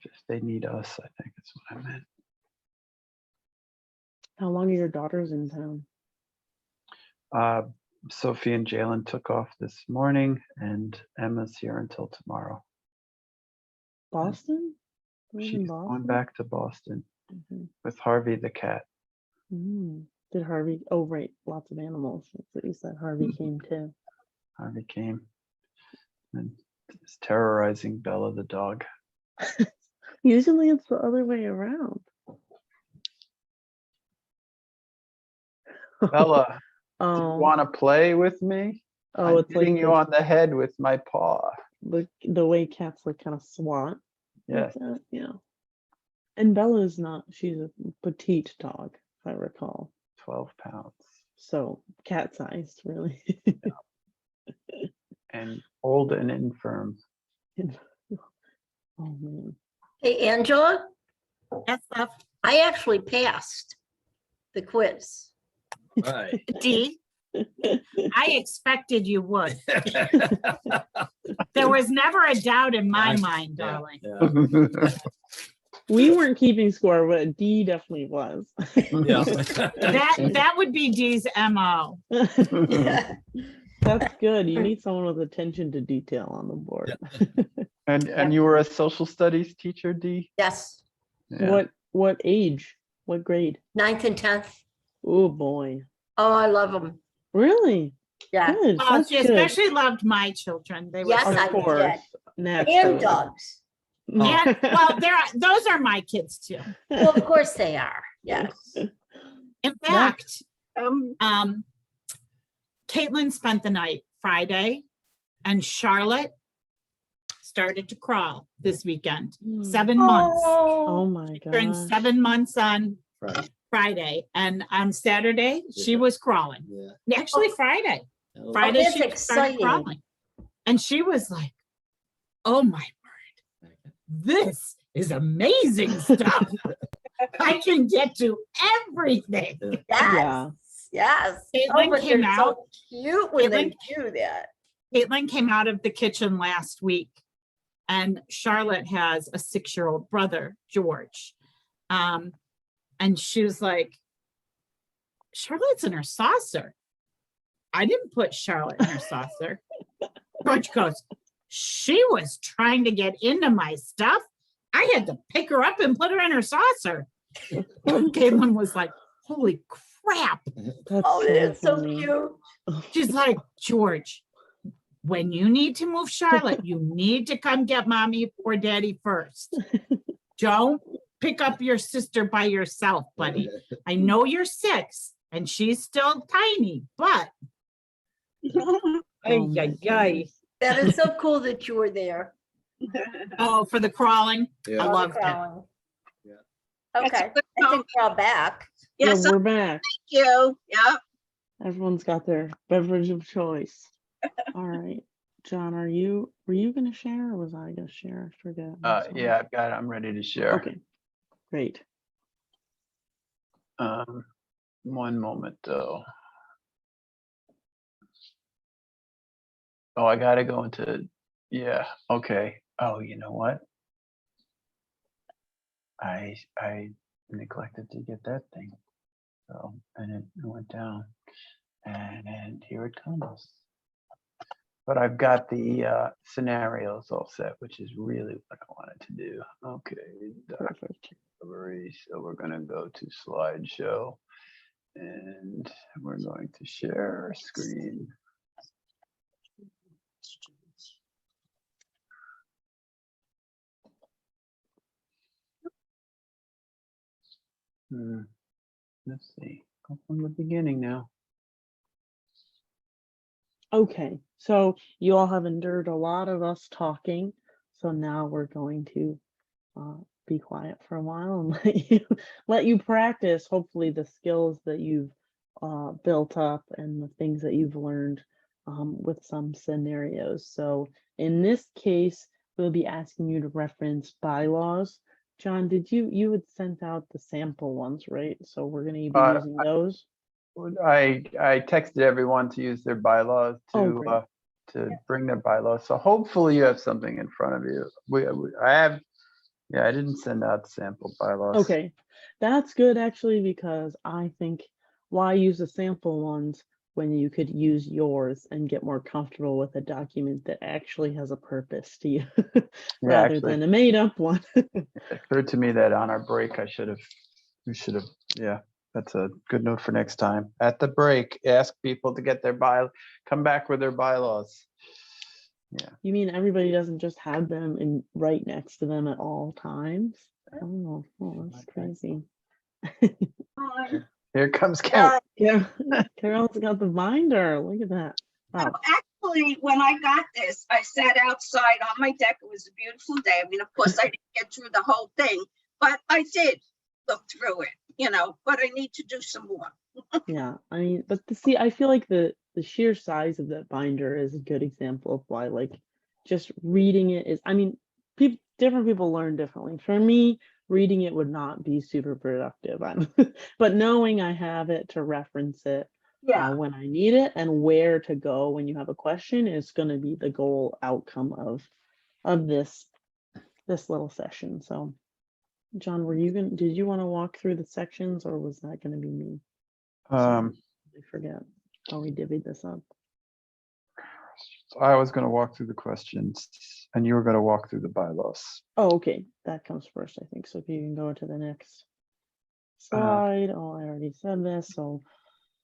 if they need us, I think that's what I meant. How long are your daughters in town? Sophie and Jalen took off this morning, and Emma's here until tomorrow. Boston? They live in She's going Boston? back to Boston Mhm. with Harvey the cat. Did Harvey? Oh, right, lots of animals. That's what you said. Harvey came too. Harvey came and is terrorizing Bella the dog. Usually it's the other way around. Bella, do you Oh, want to play with me? oh, I'm it's like hitting you on the head with my paw. the way cats like kind of swat. like Yes. that, yeah. And Bella is not. She's a petite dog, if I recall. 12 pounds. So cat sized, really. And old and infirm. Oh man. Hey, Angela, Yes, love. I actually passed the quiz. Right. D, I expected you would. There was never a doubt in my mind, Yeah, darling. yeah, We weren't keeping score, but D definitely was. yeah. That would be D's MO. That's good. You need someone with attention to detail on the board. And you were a social studies teacher, Dee? Yes, Yeah. What age? What grade? 9th and 10th. Oh boy. Oh, I love them. Really? Yeah. Good. Oh, That's she good. especially loved my children. They were Yes, so I Of did. course. Naturally. And dogs. And, well, those are my kids too. Well, of course they are. Yes. In fact, Um, Caitlin spent the night Friday, and Charlotte started to crawl this weekend. 7 months. Oh my Turned god. 7 months on Right. Friday, and on Saturday she Yeah. was crawling. Yeah. Actually, Friday Oh, Friday that's she started exciting. crawling, and she was like, "Oh my word, this is amazing stuff! I can get to everything." Yes. Yes. Caitlin but came they're out- so cute when they Caitlin- do that. Caitlin came out of the kitchen last week, and Charlotte has a 6-year-old brother, George. And she was like, "Charlotte's in her saucer. I didn't put Charlotte in her saucer." George goes, "She was trying to get into my stuff. I had to pick her up and put her in her saucer." Caitlin was like, "Holy crap." That's Oh, that's so funny. cute. She's like, "George, when you need to move Charlotte, you need to come get mommy or daddy first. Don't pick up your sister by yourself, buddy. I know you're 6 and she's still tiny, but." Oh my goodness. That is so cool that you were there. Oh, for the crawling. Yeah. I All the loved it. crawling. Yeah. That's a Okay, good I can crawl back. Yeah, Yes, we're back. thank you. Yeah. Everyone's got their beverage of choice. All right. John, were you gonna share or was I gonna share? I forget. I'm sorry. Yeah, I've got it. I'm ready to share. Okay. Great. One moment though. Oh, I gotta go into, yeah, okay. Oh, you know what? I neglected to get that thing. So, and it went down. And here it comes. But I've got the scenarios all set, which is really what I wanted to do. Okay, Perfect. recovery. So we're gonna go to slideshow. And we're going to share our screen. Let's see, go from the beginning now. Okay, so you all have endured a lot of us talking, so now we're going to be quiet for a while and let you practice, hopefully, the skills that you've built up and the things that you've learned with some scenarios. So in this case, we'll be asking you to reference bylaws. John, did you had sent out the sample ones, right? So we're going to be using those. I texted everyone to use their bylaws Oh, great. to bring their bylaws. So hopefully you have something in front of you. I have, yeah, I didn't send out sample bylaws. Okay, that's good actually, because I think why use the sample ones when you could use yours and get more comfortable with a document that actually has a purpose to you rather actually, than a made up one. it occurred to me that on our break, we should have, yeah, that's a good note for next time. At the break, ask people to get their come back with their bylaws. Yeah. You mean everybody doesn't just have them in right next to them at all times? Oh, that's crazy. Here comes Kate. Yeah, Carol's got the binder. Look at that. Wow. Actually, when I got this, I sat outside on my deck. It was a beautiful day. I mean, of course, I didn't get through the whole thing, but I did look through it, but I need to do some more. Yeah, I mean, but see, I feel like the sheer size of that binder is a good example of why, like, just reading it is, I mean, different people learn differently. For me, reading it would not be super productive. But knowing I have it to reference it when I need it and where to go when you have a question is going to be the goal outcome of this little session. So, John, did you want to walk through the sections, or was that going to be me? I forget how we divvied this up. I was going to walk through the questions and you were going to walk through the bylaws. Oh, okay. That comes first, I think. So if you can go to the next slide. Oh, I already said this.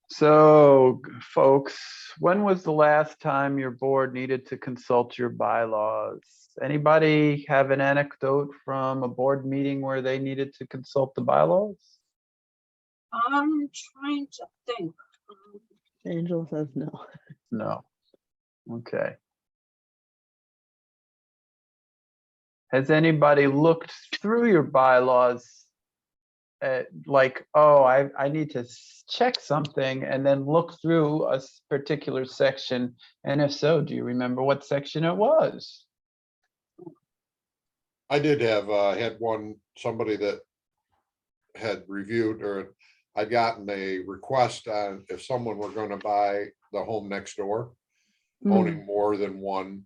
So, folks, when was the last time your board needed to consult your bylaws? Anybody have an anecdote from a board meeting where they needed to consult the bylaws? I'm trying to think. Angela says no. No. Okay. Has anybody looked through your bylaws at, like, oh, I need to check something, and then look through a particular section? And if so, do you remember what section it was? I did have, had somebody that had reviewed, or I'd gotten a request on if someone were going to buy the home next door, owning more than one,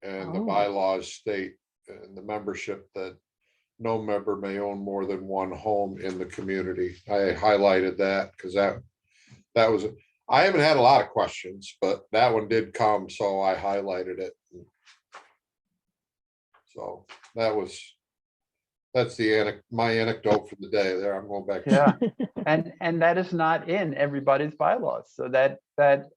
and the bylaws state in the membership that no member may own more than one home in the community. I highlighted that because that was, I haven't had a lot of questions, but that one did come, so I highlighted it. So that's my anecdote for the day there. I'm going back. Yeah. And that is not in everybody's bylaws. So that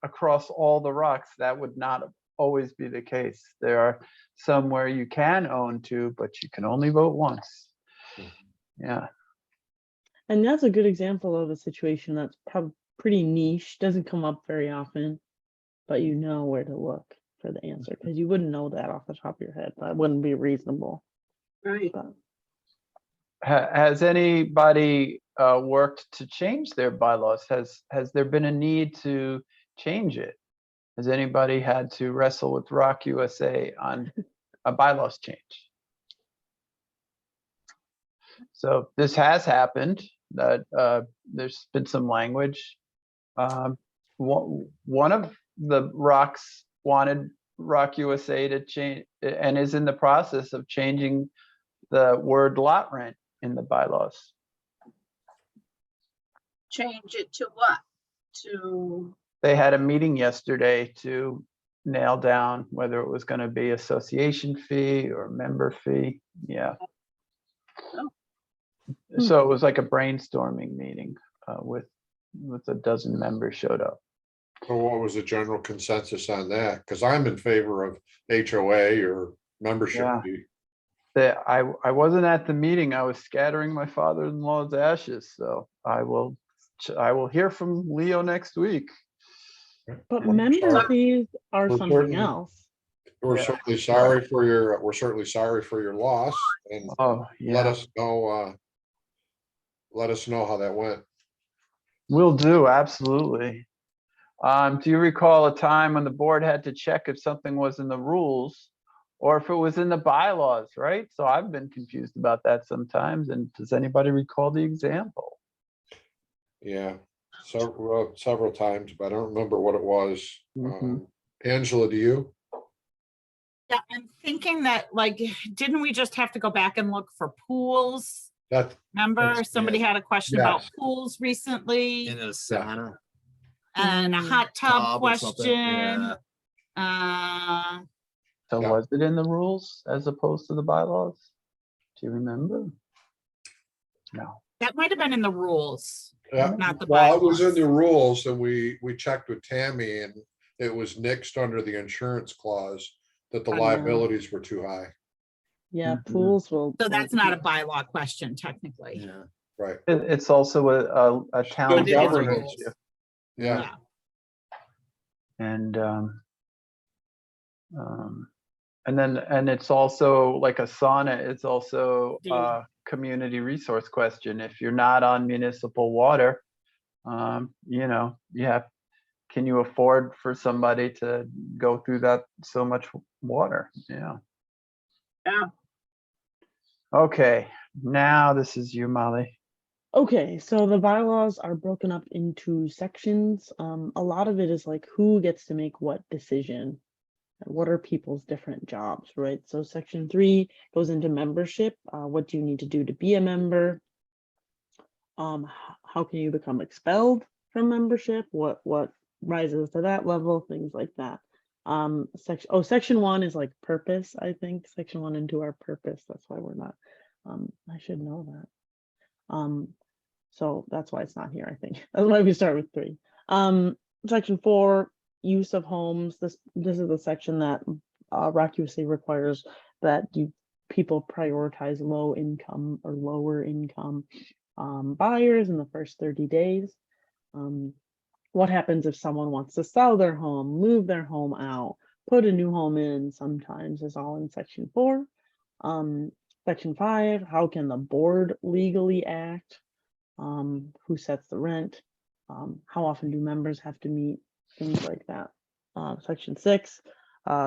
across all the rocks, that would not always be the case. There are some where you can own two, but you can only vote once. Yeah. And that's a good example of a situation that's probably pretty niche, doesn't come up very often, but you know where to look for the answer, because you wouldn't know that off the top of your head. That wouldn't be reasonable. Right. But Has anybody worked to change their bylaws? Has there been a need to change it? Has anybody had to wrestle with Rock USA on a bylaws change? So this has happened, that there's been some language. One of the rocks wanted Rock USA to change, and is in the process of changing the word lot rent in the bylaws. Change it to what? They had a meeting yesterday to nail down whether it was going to be association fee or member fee. Yeah. So it was like a brainstorming meeting with with a dozen members showed up. So what was the general consensus on that? Because I'm in favor of HOA or membership Yeah. fee. I wasn't at the meeting. I was scattering my father-in-law's ashes, so I will hear from Leo next week. But Well, member sorry. fees are We're something certainly- else. We're Yeah. certainly sorry for your, loss, and Oh, let yeah, us know, how that went. will do, absolutely. Do you recall a time when the board had to check if something was in the rules or if it was in the bylaws, right? So I've been confused about that sometimes. And does anybody recall the example? Yeah, several times, but I don't remember what it was. Mhm. Angela, do you? Yeah, I'm thinking that, like, didn't we just have to go back and look for pools? That, Remember, That's- somebody had a question about Yes. pools recently In a sauna. and a hot tub Tub or something, question. yeah. So Yeah. was it in the rules as opposed to the bylaws? Do you remember? No. That might have been in the rules. yeah, Not the well, it was in bylaws. the rules, and we checked with Tammy, and it was nixed under the insurance clause that the I know. liabilities were too high, Yeah, Mhm. pools will. So that's not a bylaw question technically. Yeah. right? It's also a town But it is a governance rules. issue. Yeah, And and it's also like a sauna, it's also a community resource question. If you're not on municipal water, can you afford for somebody to go through that so much water? Yeah. Yeah. Okay, now this is you, Molly. Okay, so the bylaws are broken up into sections. A lot of it is like who gets to make what decision. What are people's different jobs, right? So section 3 goes into membership. What do you need to do to be a member? How can you become expelled from membership? What rises to that level? Things like that. Section 1 is like purpose, I think. Section 1 and 2 are purpose. That's why we're not. I should know that. So that's why it's not here, I think. That's why we start with 3. Section 4, use of homes. This is the section that ROC USA requires that people prioritize low income or lower income buyers in the first 30 days. What happens if someone wants to sell their home, move their home out, put a new home in? Sometimes is all in section 4. Section 5, how can the board legally act? Who sets the rent? How often do members have to meet? Things like that. Section 6,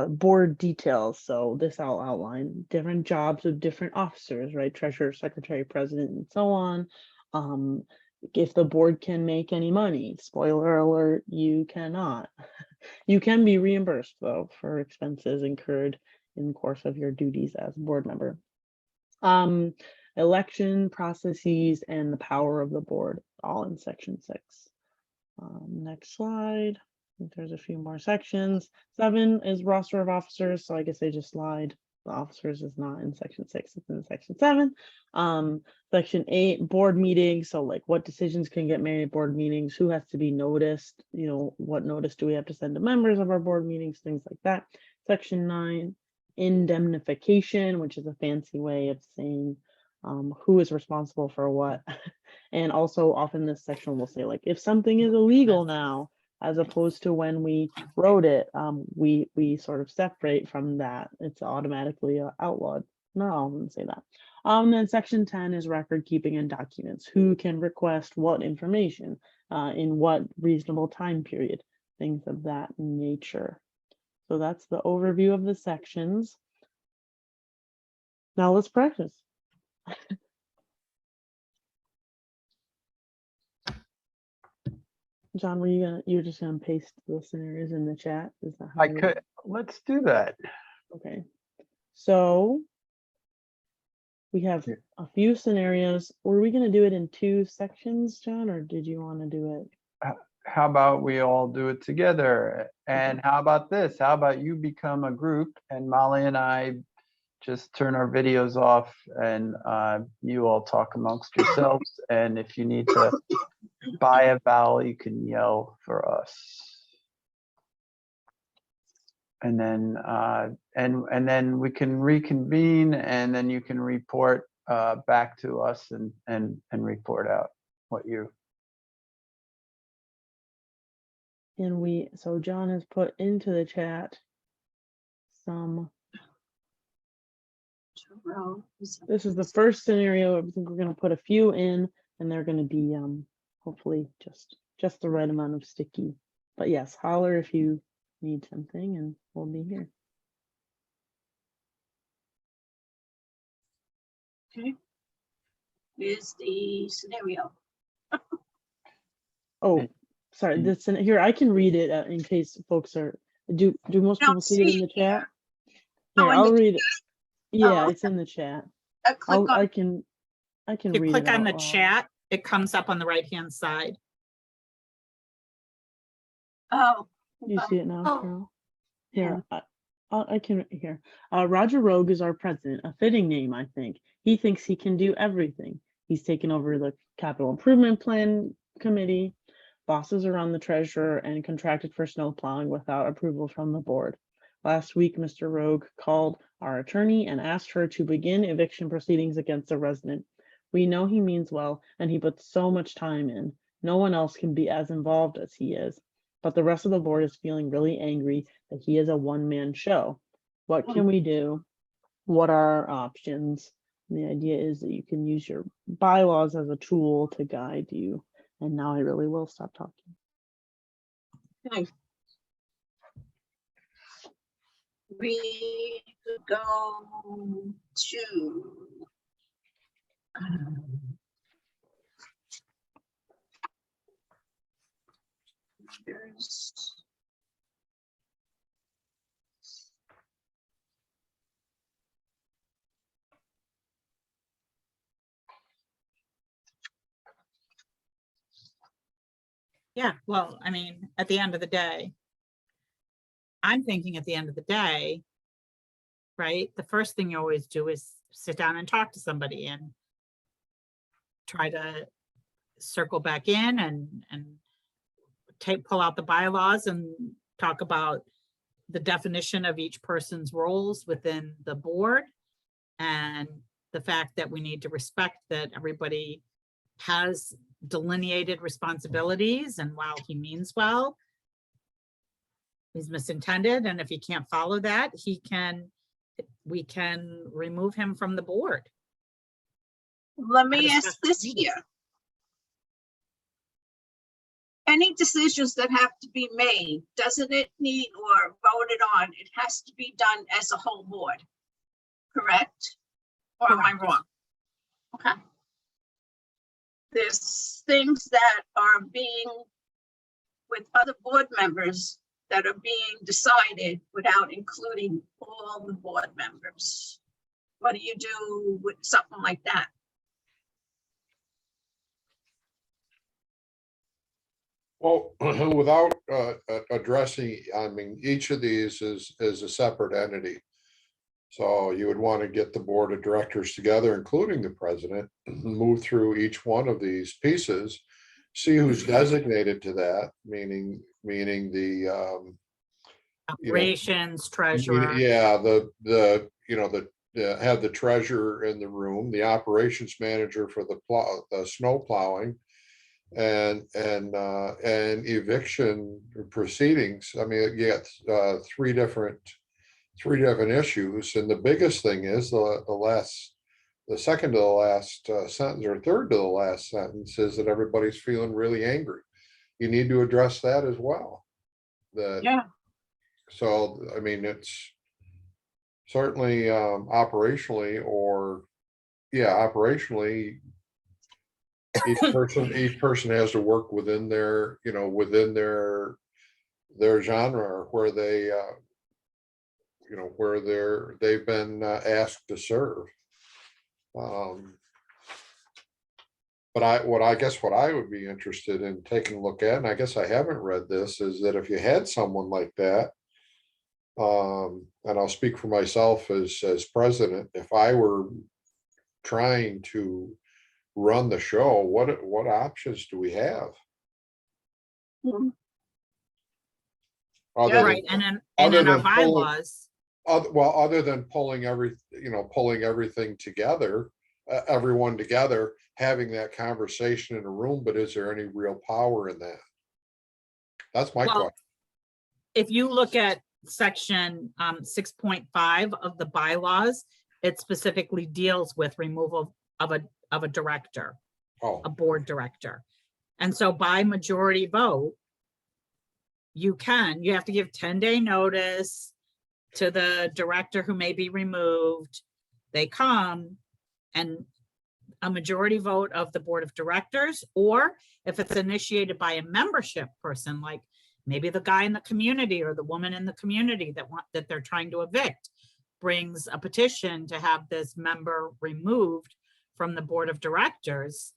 board details. So this I'll outline different jobs of different officers, right? Treasurer, secretary, president, and so on. If the board can make any money, spoiler alert, you cannot. You can be reimbursed though for expenses incurred in the course of your duties as a board member. Election processes and the power of the board, all in section 6. Next slide. I think there's a few more sections. 7 is roster of officers, so I guess they just slide. The officers is not in section 6, it's in section 7. Section 8, board meetings. So like what decisions can get made at board meetings, who has to be noticed, what notice do we have to send to members of our board meetings, things like that. Section 9, indemnification, which is a fancy way of saying who is responsible for what. And also often this section will say like if something is illegal now, as opposed to when we wrote it, we sort of separate from that. It's automatically outlawed. No, I wouldn't say that. Then section 10 is record keeping and documents. Who can request what information in what reasonable time period, things of that nature. So that's the overview of the sections. Now let's practice. John, you're just gonna paste the scenarios in the chat? Is that how I could, let's do that. Okay. So we have a few scenarios. Were we gonna do it in 2 sections, John, or did you want to do it? How about we all do it together? And how about this? How about you become a group and Molly and I just turn our videos off and you all talk amongst yourselves. And if you need to by a vowel, you can yell for us. And then, and then we can reconvene, and then you can report back to us and report out what you. And so John has put into the chat some, this is the first scenario. I think we're gonna put a few in, and they're gonna be hopefully just the right amount of sticky. But yes, holler if you need something and we'll be here. Okay. Here's the scenario. Oh, sorry, this in here, I can read it in case folks are, do most I don't people see it in see the it here. chat? Oh, Here, in I'll the read it. Yeah, Oh. it's in the chat. Click I on, can If you read click it on out the loud. chat, it comes up on the right-hand side. oh. You see it now, Oh. Carol? Here, I can, here. Roger Rogue is our president, a fitting name, I think. He thinks he can do everything. He's taken over the capital improvement plan committee, bosses around the treasurer, and contracted for snow plowing without approval from the board. Last week, Mr. Rogue called our attorney and asked her to begin eviction proceedings against a resident. We know he means well, and he puts so much time in. No one else can be as involved as he is. But the rest of the board is feeling really angry that he is a one-man show. What can we do? What are our options? And the idea is that you can use your bylaws as a tool to guide you. And now I really will stop talking. Okay. We could go to there's Yeah, well, I mean, at the end of the day, I'm thinking at the end of the day, right? The first thing you always do is sit down and talk to somebody and try to circle back in and pull out the bylaws and talk about the definition of each person's roles within the board and the fact that we need to respect that everybody has delineated responsibilities, and while he means well, he's misintended, and if he can't follow that, we can remove him from the board. Let me At a ask special this meeting. here. Any decisions that have to be made, doesn't it need or voted on, it has to be done as a whole board, correct? Or am I Correct. wrong? Okay. There's things that are being, with other board members, that are being decided without including all the board members. What do you do with something like that? Well, without addressing, I mean, each of these is a separate entity. So you would want to get the board of directors together, including the president, move through each one of these pieces, see who's designated to that, meaning the Operations, treasurer. yeah, have the treasurer in the room, the operations manager for the snow plowing, and eviction proceedings. I mean, you got three different issues, and the biggest thing is the second to the last sentence or third to the last sentence is that everybody's feeling really angry. You need to address that as well. Yeah. So, I mean, it's certainly operationally, each person has to work within their genre where they they've been asked to serve. But I guess what I would be interested in taking a look at, and I guess I haven't read this, is that if you had someone like that, and I'll speak for myself as president, if I were trying to run the show, what options do we have? Mhm. Other Yeah. than- Right, and in other our than pulling- bylaws, Well, other than pulling pulling everything together, everyone together, having that conversation in a room, but is there any real power in that? That's my Well, question. if you look at section 6.5 of the bylaws, it specifically deals with removal of a director, Oh, a board director. And so by majority vote, you have to give 10-day notice to the director who may be removed. They come and a majority vote of the board of directors, or if it's initiated by a membership person, like maybe the guy in the community or the woman in the community that they're trying to evict, brings a petition to have this member removed from the board of directors,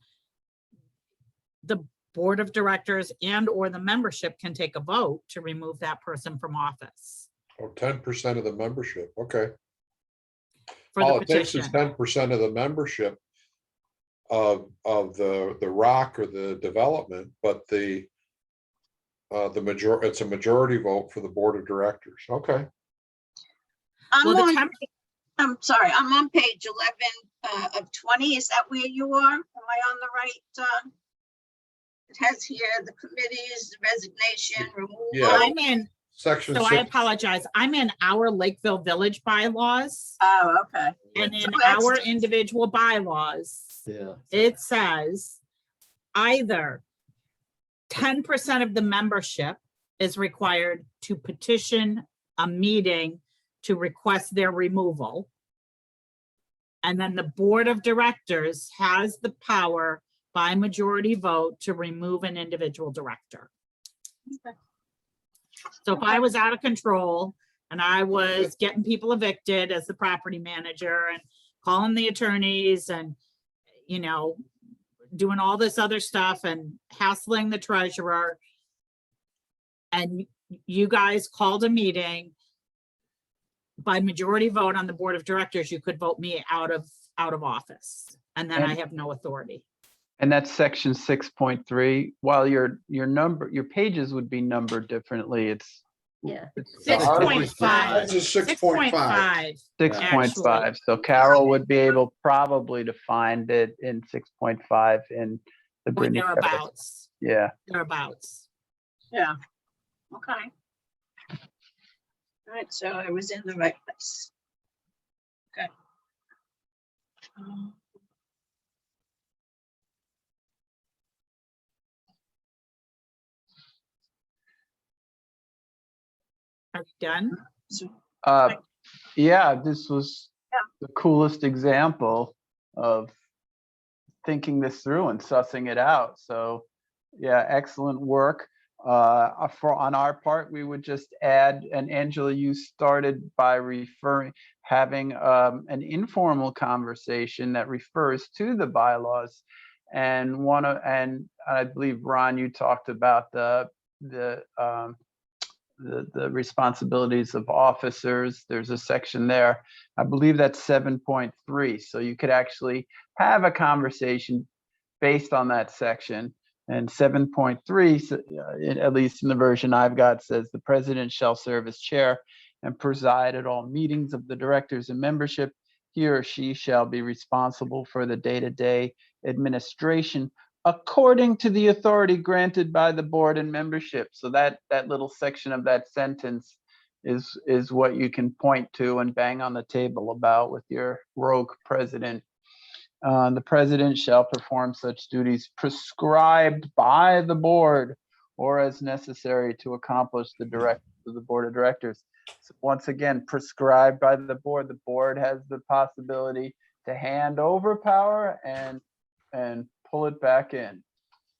the board of directors and or the membership can take a vote to remove that person from office 10% of the membership, okay. for All the it takes is petition. 10% of the membership of the rock or the development, but the it's a majority vote for the board of directors, okay. Well, the I'm sorry, I'm on page 11 of 20. Is that where you are? Am I on the right? It has here the committees, resignation, removal. Yeah. I'm in, Section so I 6, apologize. I'm in our Lakeville Village bylaws. Oh, okay. And in So that's- our individual bylaws, Yeah. it says either 10% of the membership is required to petition a meeting to request their removal. And then the board of directors has the power by majority vote to remove an individual director. Okay. So if I was out of control and I was getting people evicted as the property manager and calling the attorneys and, doing all this other stuff and hassling the treasurer, and you guys called a meeting, by majority vote on the board of directors, you could vote me out of office. And then I And- have no authority. And that's section 6.3. While your pages would be numbered differently, it's Yeah. 6.5. This is 6.5. 6.5. So Carol would be able probably to find it in 6.5 in the Or Brittany Code. thereabouts, Yeah. thereabouts. Yeah. Okay. All right, so I was in the right place. Okay. Are we done? So, Uh, yeah, this was Yeah. the coolest example of thinking this through and sussing it out. So, yeah, excellent work. On our part, we would just add, and Angela, you started by having an informal conversation that refers to the bylaws, and I believe Ron, you talked about the responsibilities of officers. There's a section there. I believe that's 7.3. So you could actually have a conversation based on that section. And 7.3, at least in the version I've got, says the president shall serve as chair and preside at all meetings of the directors and membership. He or she shall be responsible for the day-to-day administration according to the authority granted by the board and membership. So that little section of that sentence is what you can point to and bang on the table about with your rogue president. The president shall perform such duties prescribed by the board or as necessary to accomplish the directives of the board of directors. So once again, prescribed by the board. The board has the possibility to hand over power and pull it back in.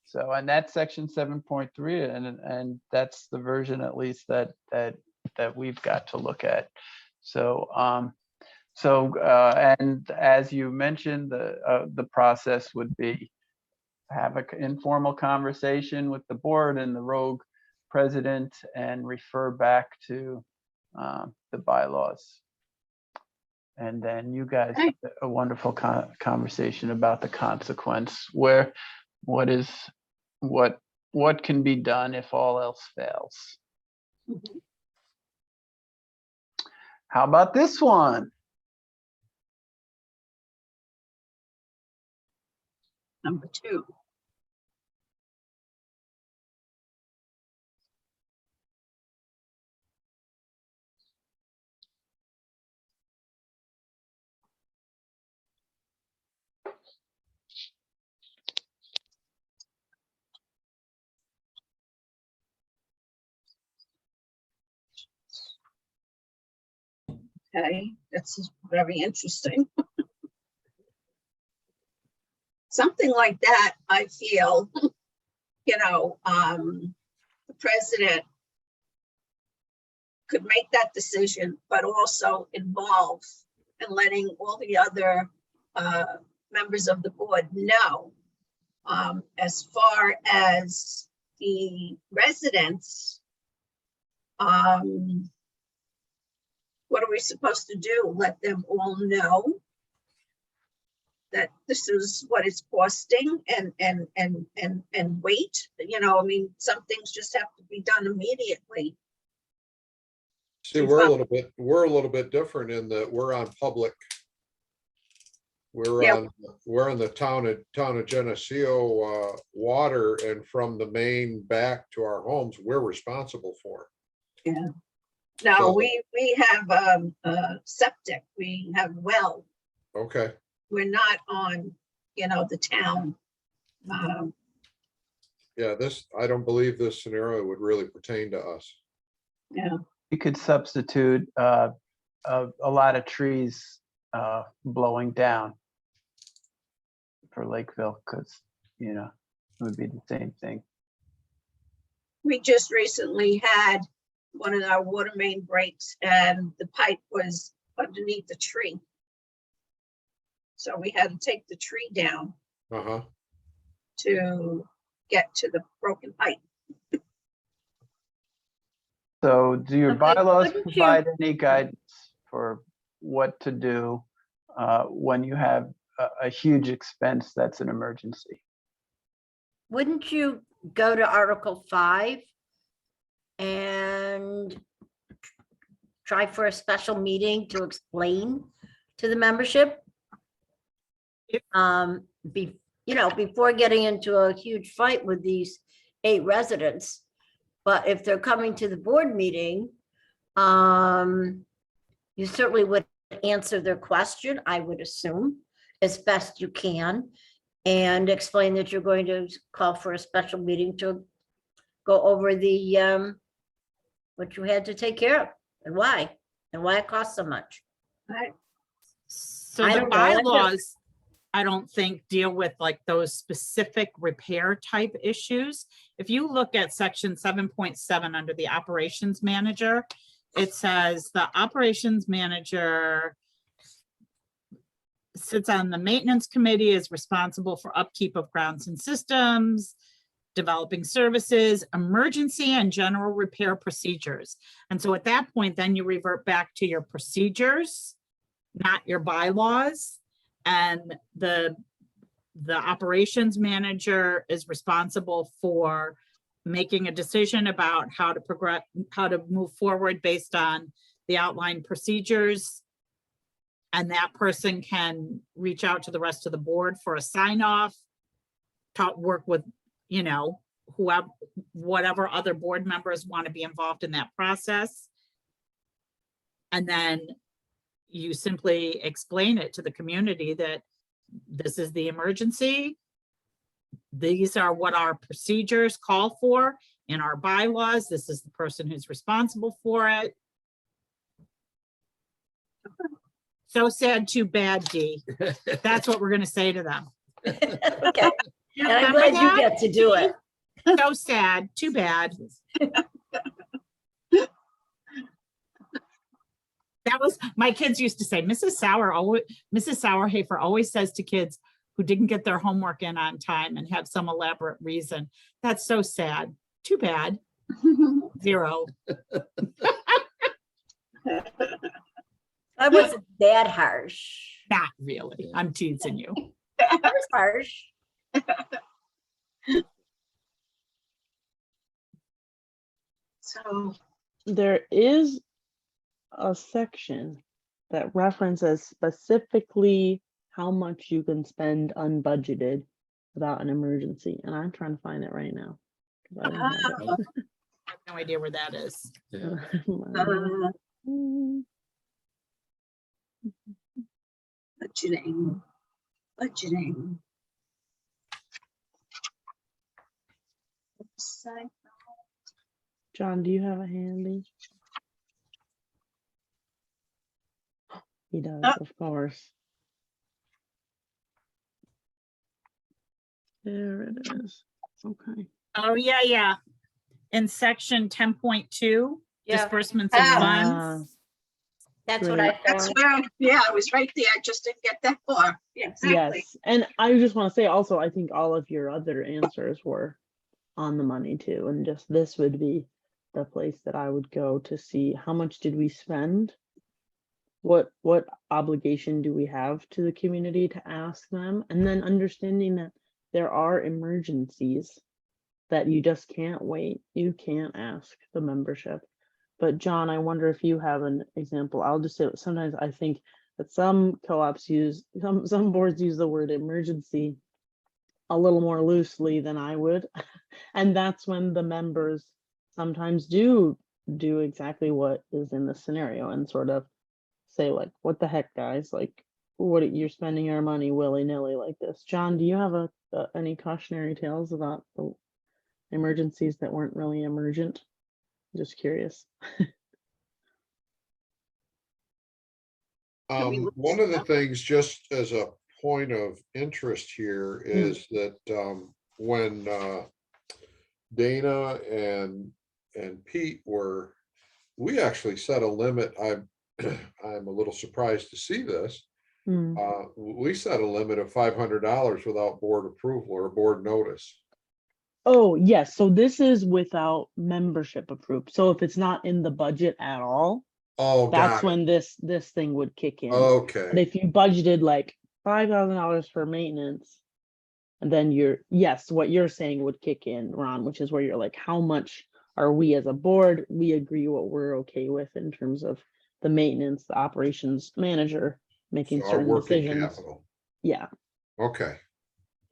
So, and that's section 7.3, and that's the version at least that we've got to look at. So, and as you mentioned, the process would be have an informal conversation with the board and the rogue president and refer back to the bylaws. And then you guys had a wonderful conversation about the consequence, what what can be done if all else fails. Mhm. How about this one? Number 2. Okay, that's very interesting. Something like that, I feel, the president could make that decision, but also involve and letting all the other members of the board know. As far as the residents, what are we supposed to do? Let them all know that this is what it's costing and wait, some things just have to be done immediately. See, we're a little bit different in that we're on public. We're Yep. in the town of Geneseo water, and from the main back to our homes, we're responsible for. Yeah. No, So- we have septic, we have well, Okay, we're not on, the town. yeah, I don't believe this scenario would really pertain to us. Yeah, You could substitute a lot of trees blowing down for Lakeville, because, it would be the same thing. we just recently had one of our water main breaks and the pipe was underneath the tree. So we had to take the tree down Uh-huh. to get to the broken pipe. So do your Okay, bylaws wouldn't you- provide any guidance for what to do when you have a huge expense that's an emergency? Wouldn't you go to Article 5 and try for a special meeting to explain to the membership? If- Before getting into a huge fight with these 8 residents. But if they're coming to the board meeting, you certainly would answer their question, I would assume, as best you can. And explain that you're going to call for a special meeting to go over the, what you had to take care of and why it costs so much. Right? So I the don't know, I'm just- bylaws, I don't think deal with like those specific repair type issues. If you look at section 7.7 under the operations manager, it says the operations manager sits on the maintenance committee, is responsible for upkeep of grounds and systems, developing services, emergency and general repair procedures. And so at that point, then you revert back to your procedures, not your bylaws. And the operations manager is responsible for making a decision about how to progress, how to move forward based on the outlined procedures. And that person can reach out to the rest of the board for a sign off, work with, whoever, whatever other board members want to be involved in that process. And then you simply explain it to the community that this is the emergency. These are what our procedures call for in our bylaws. This is the person who's responsible for it. So sad, too bad, Dee. That's what we're gonna say to them. Okay, You and I'm remember glad you that? get to do it. So sad, too bad. That was, my kids used to say, Mrs. Sauerhafer always says to kids who didn't get their homework in on time and have some elaborate reason, that's so sad, too bad, 0. I wasn't that harsh. Not really, I'm teasing you. I was harsh. So, There is a section that references specifically how much you can spend unbudgeted without an emergency, and I'm trying to find it right now. 'Cause I don't have it. I have no idea where that is. Yeah. budgeting, budgeting. Website. John, do you have a handy? He does, of course. There it is. Okay. Oh, yeah. In section 10.2, Yeah. disbursements of Ah. funds. That's what I That's found. where, yeah, I was right there. I just didn't get that far. Yeah, exactly. Yes, and I just want to say also, I think all of your other answers were on the money too, and just this would be the place that I would go to see how much did we spend? What obligation do we have to the community to ask them? And then understanding that there are emergencies that you just can't wait. You can't ask the membership. But John, I wonder if you have an example. I'll just say sometimes I think that some co-ops use, some boards use the word emergency a little more loosely than I would. And that's when the members sometimes do exactly what is in the scenario and sort of say like, what the heck, guys? Like, what you're spending our money willy-nilly like this. John, do you have any cautionary tales about the emergencies that weren't really emergent? Just curious. One of the things, just as a point of interest here, is that when Dana and Pete we actually set a limit. I'm a little surprised to see this. We set a limit of $500 without board approval or board notice. Oh, yes. So this is without membership approved. So if it's not in the budget at all, Oh, that's got it. when this thing would kick in. But Okay, if you budgeted like $5,000 for maintenance, and then what you're saying would kick in, Ron, which is where you're like, how much are we as a board? We agree what we're okay with in terms of the maintenance, the operations manager making so our certain working decisions. capital. Yeah. Okay,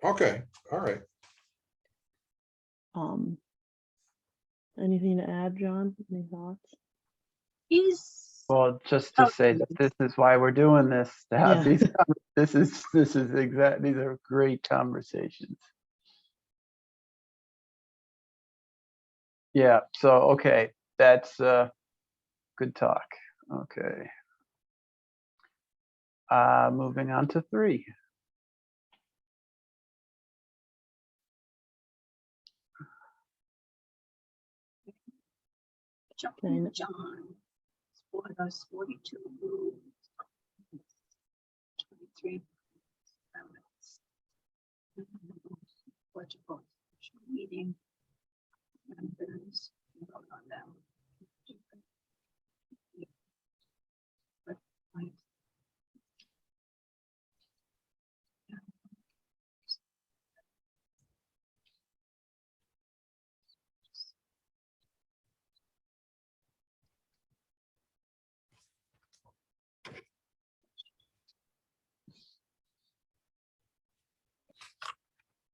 all right. Anything to add, John? Any thoughts? Well, just to say that this is why we're doing this, to have Yeah. these, these are great conversations. Yeah, so, okay, that's good talk. Okay. Moving on to 3. Jumping John. Board us 42. 23. Budget vote, meeting. Members, vote on them.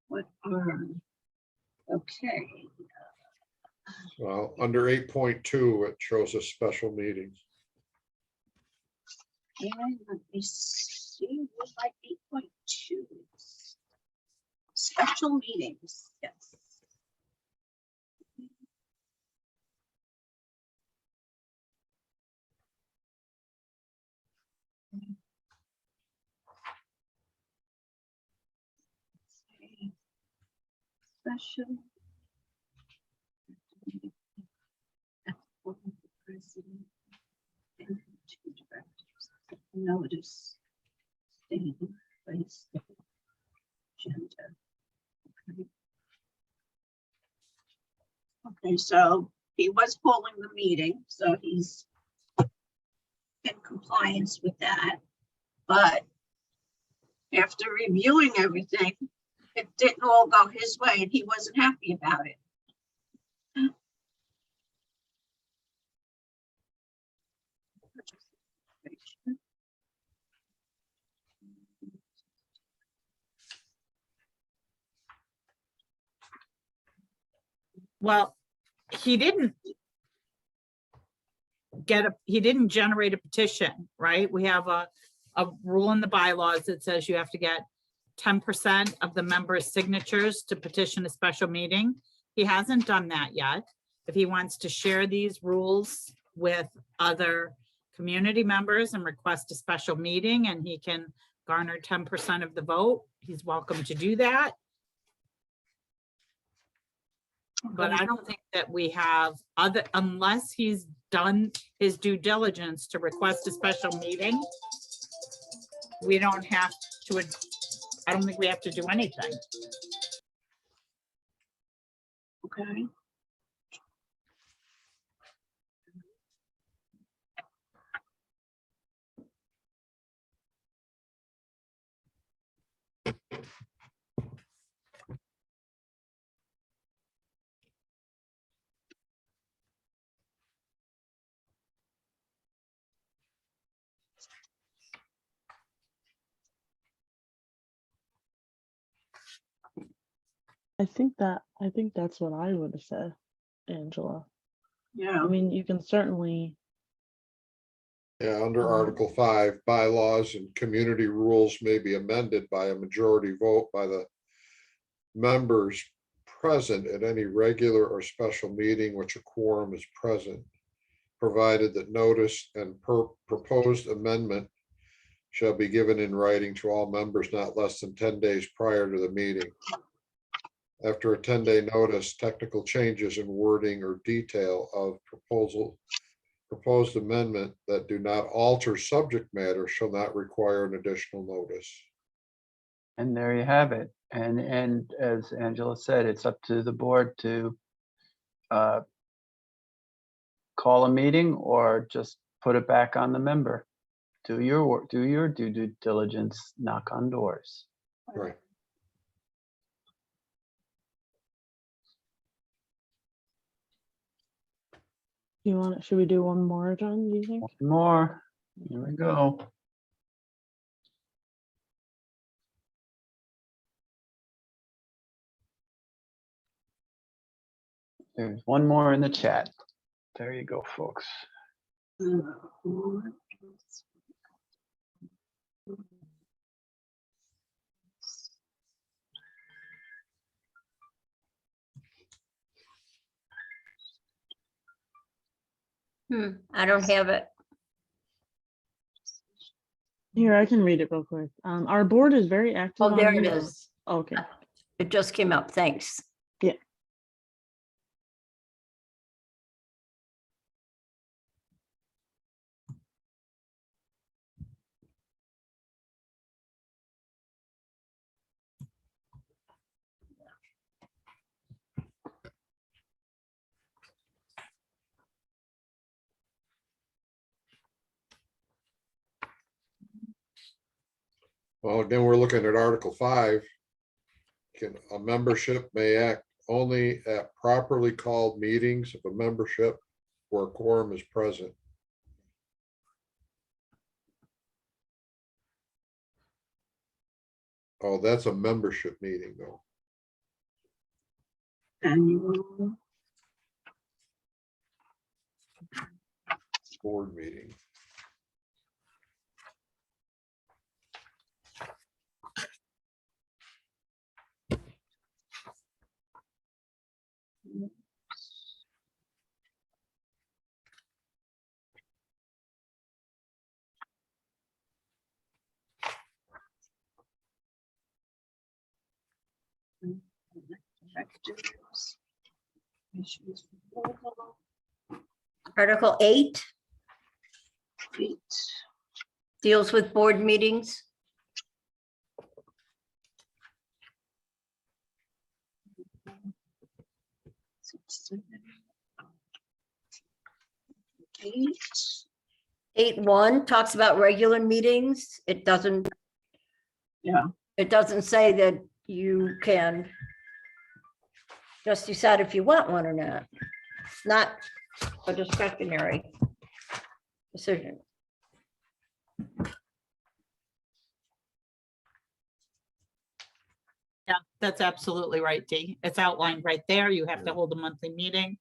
What are, okay. Well, under 8.2, it shows us special meetings. And let me see what my 8.2 is. Special meetings, yes. Special. President and 2 directors. Notice. Staying place. Agenda. Okay, so he was calling the meeting, so he's in compliance with that. But after reviewing everything, it didn't all go his way and he wasn't happy about it. Well, he didn't generate a petition, right? We have a rule in the bylaws that says you have to get 10% of the members' signatures to petition a special meeting. He hasn't done that yet. If he wants to share these rules with other community members and request a special meeting and he can garner 10% of the vote, he's welcome to do that. But I don't think that we have unless he's done his due diligence to request a special meeting. We don't have to, I don't think we have to do anything. Okay. I think that's what I would have said, Angela. Yeah. I mean, you can certainly, Yeah, under Article 5, bylaws and community rules may be amended by a majority vote by the members present at any regular or special meeting which a quorum is present, provided that notice and proposed amendment shall be given in writing to all members not less than 10 days prior to the meeting. After a 10-day notice, technical changes in wording or detail of proposed amendment that do not alter subject matter shall not require an additional notice. And there you have it. And as Angela said, it's up to the board to call a meeting or just put it back on the member. Do your work, do your due diligence, knock on doors. Right. should we do one more, John, do you think? One more. Here we go. There's one more in the chat. There you go, folks. I don't have it. Here, I can read it real quick. Our board is very active. Oh, on there it these- is. Okay. It just came up. Thanks. Well, again, we're looking at Article 5. A membership may act only at properly called meetings of a membership where a quorum is present. Oh, that's a membership meeting though. Annual. Board meeting. Directives. Issues. Article 8 8. deals with board meetings. Eight. 8.1 talks about regular meetings. It doesn't say that you can just decide if you want one or not. It's not a discretionary decision. Yeah, that's absolutely right, Dee. It's outlined right there. You have to hold a monthly meeting.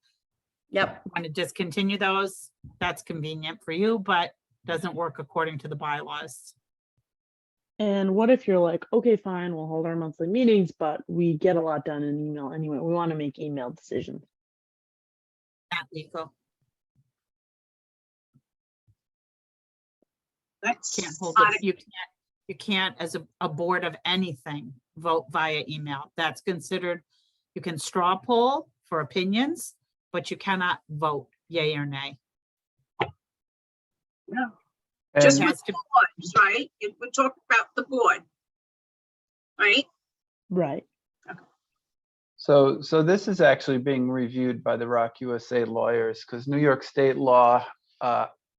Yep. Want to discontinue those, that's convenient for you, but doesn't work according to the bylaws. And what if you're like, okay, fine, we'll hold our monthly meetings, but we get a lot done in email anyway. We want to make email decisions. Not legal. That's Can't hold not it. You can't, as a board of anything, vote via email. That's considered, you can straw poll for opinions, but you cannot vote yay or nay. no, And just It with has to- boards, right? If we're talking about the board. Right? Right. so this is actually being reviewed by the Rock USA lawyers, because New York state law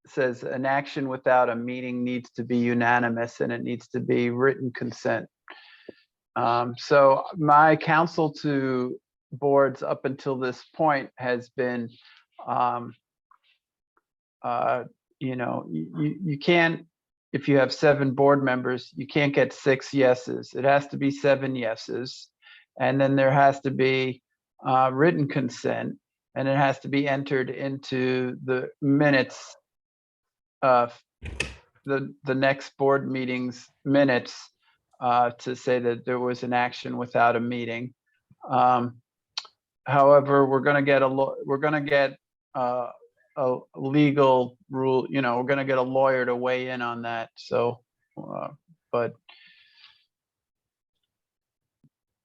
says an action without a meeting needs to be unanimous and it needs to be written consent. So my counsel to boards up until this point has been, you can't, if you have 7 board members, you can't get 6 yeses. It has to be 7 yeses. And then there has to be written consent, and it has to be entered into the minutes of the next board meeting's minutes to say that there was an action without a meeting. However, we're going to get a legal rule, we're going to get a lawyer to weigh in on that. So, but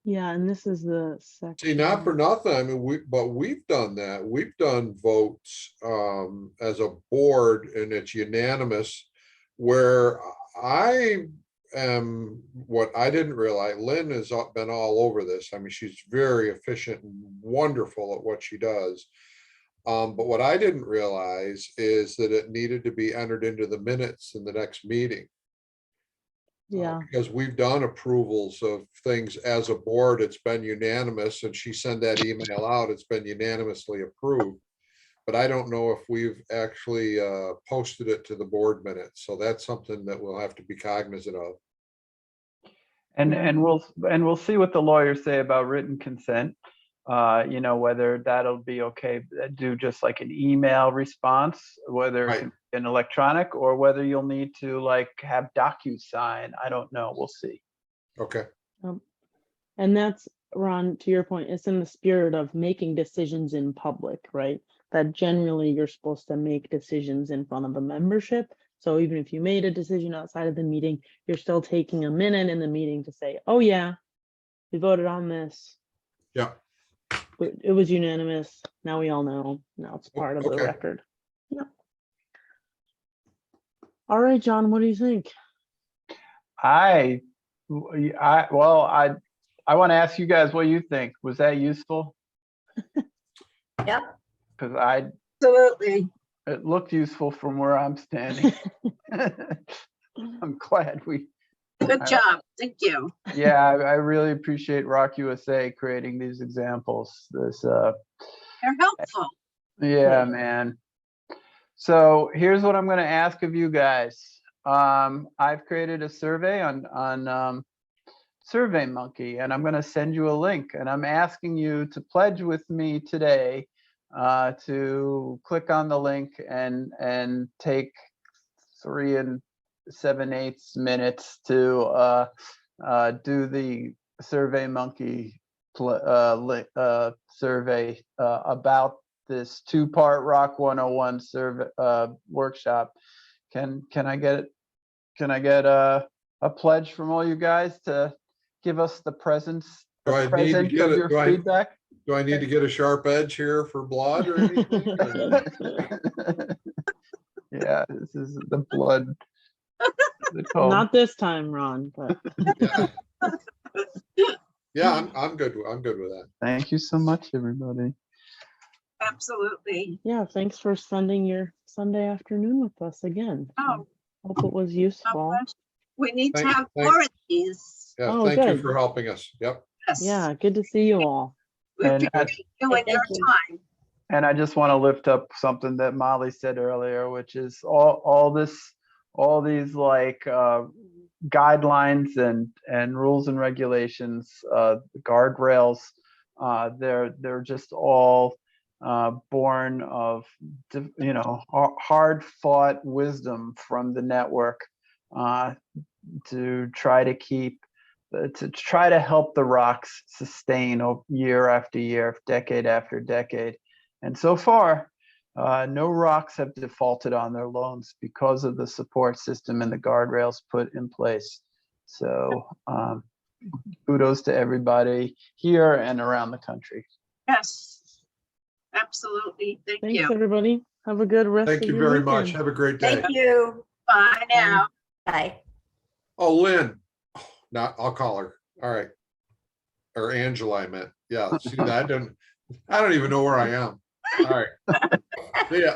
Yeah, and this is the section. See, not for nothing, I mean, we've done that. We've done votes as a board and it's unanimous, where I am, what I didn't realize, Lynn has been all over this. I mean, she's very efficient and wonderful at what she does. But what I didn't realize is that it needed to be entered into the minutes in the next meeting. Yeah. Because we've done approvals of things as a board, it's been unanimous, and she sent that email out, it's been unanimously approved. But I don't know if we've actually posted it to the board minutes, so that's something that we'll have to be cognizant of. and we'll see what the lawyers say about written consent. Whether that'll be okay, do just like an email response, whether it can be an electronic, or whether you'll need to like have DocuSign. I don't know. We'll see. Okay. And that's, Ron, to your point, it's in the spirit of making decisions in public, right? That generally you're supposed to make decisions in front of the membership. So even if you made a decision outside of the meeting, you're still taking a minute in the meeting to say, oh yeah, we voted on this. Yeah. It was unanimous. Now we all know. Now it's part of the Okay. record. Yeah. All right, John, what do you think? I want to ask you guys what you think. Was that useful? Yep. Because Absolutely. it looked useful from where I'm standing. I'm glad we. Good job. Thank you. Yeah, I really appreciate Rock USA creating these examples. They're helpful. Yeah, man. So here's what I'm going to ask of you guys. I've created a survey on SurveyMonkey, and I'm going to send you a link, and I'm asking you to pledge with me today to click on the link and take 3 7/8 minutes to do the SurveyMonkey survey about this 2-part Rock 101 survey workshop. Can I get a pledge from all you guys to give us the present Do I need to get of it? your feedback? Do I need to get a sharp edge here for blood or anything? Or- Yeah, this is the blood. The code. Not this time, Ron, but Yeah, yeah, I'm good. I'm good with that. Thank you so much, everybody. Absolutely. yeah, thanks for spending your Sunday afternoon with us again. Oh, Hope it was God useful. bless. We need to Thank- have thank- more of these. Yeah, Oh, thank you good. for helping us. Yep. Yes. Yeah, good to see you all. We And appreciate you and your Thank you. time. And I just want to lift up something that Molly said earlier, which is all these like guidelines and rules and regulations, guardrails. They're just all born of, hard fought wisdom from the network to try to help the rocks sustain year after year, decade after decade. And so far, no rocks have defaulted on their loans because of the support system and the guardrails put in place. So kudos to everybody here and around the country. Yes, absolutely. Thank Thanks, you. everybody. Have a good rest Thank of you your very much. weekend. Have a great day. Thank you. Bye now. Bye. Oh, Lynn. Not, I'll call her. All right. Or Angela, I meant. Yeah, see that? I don't even know where I am. All right. See ya.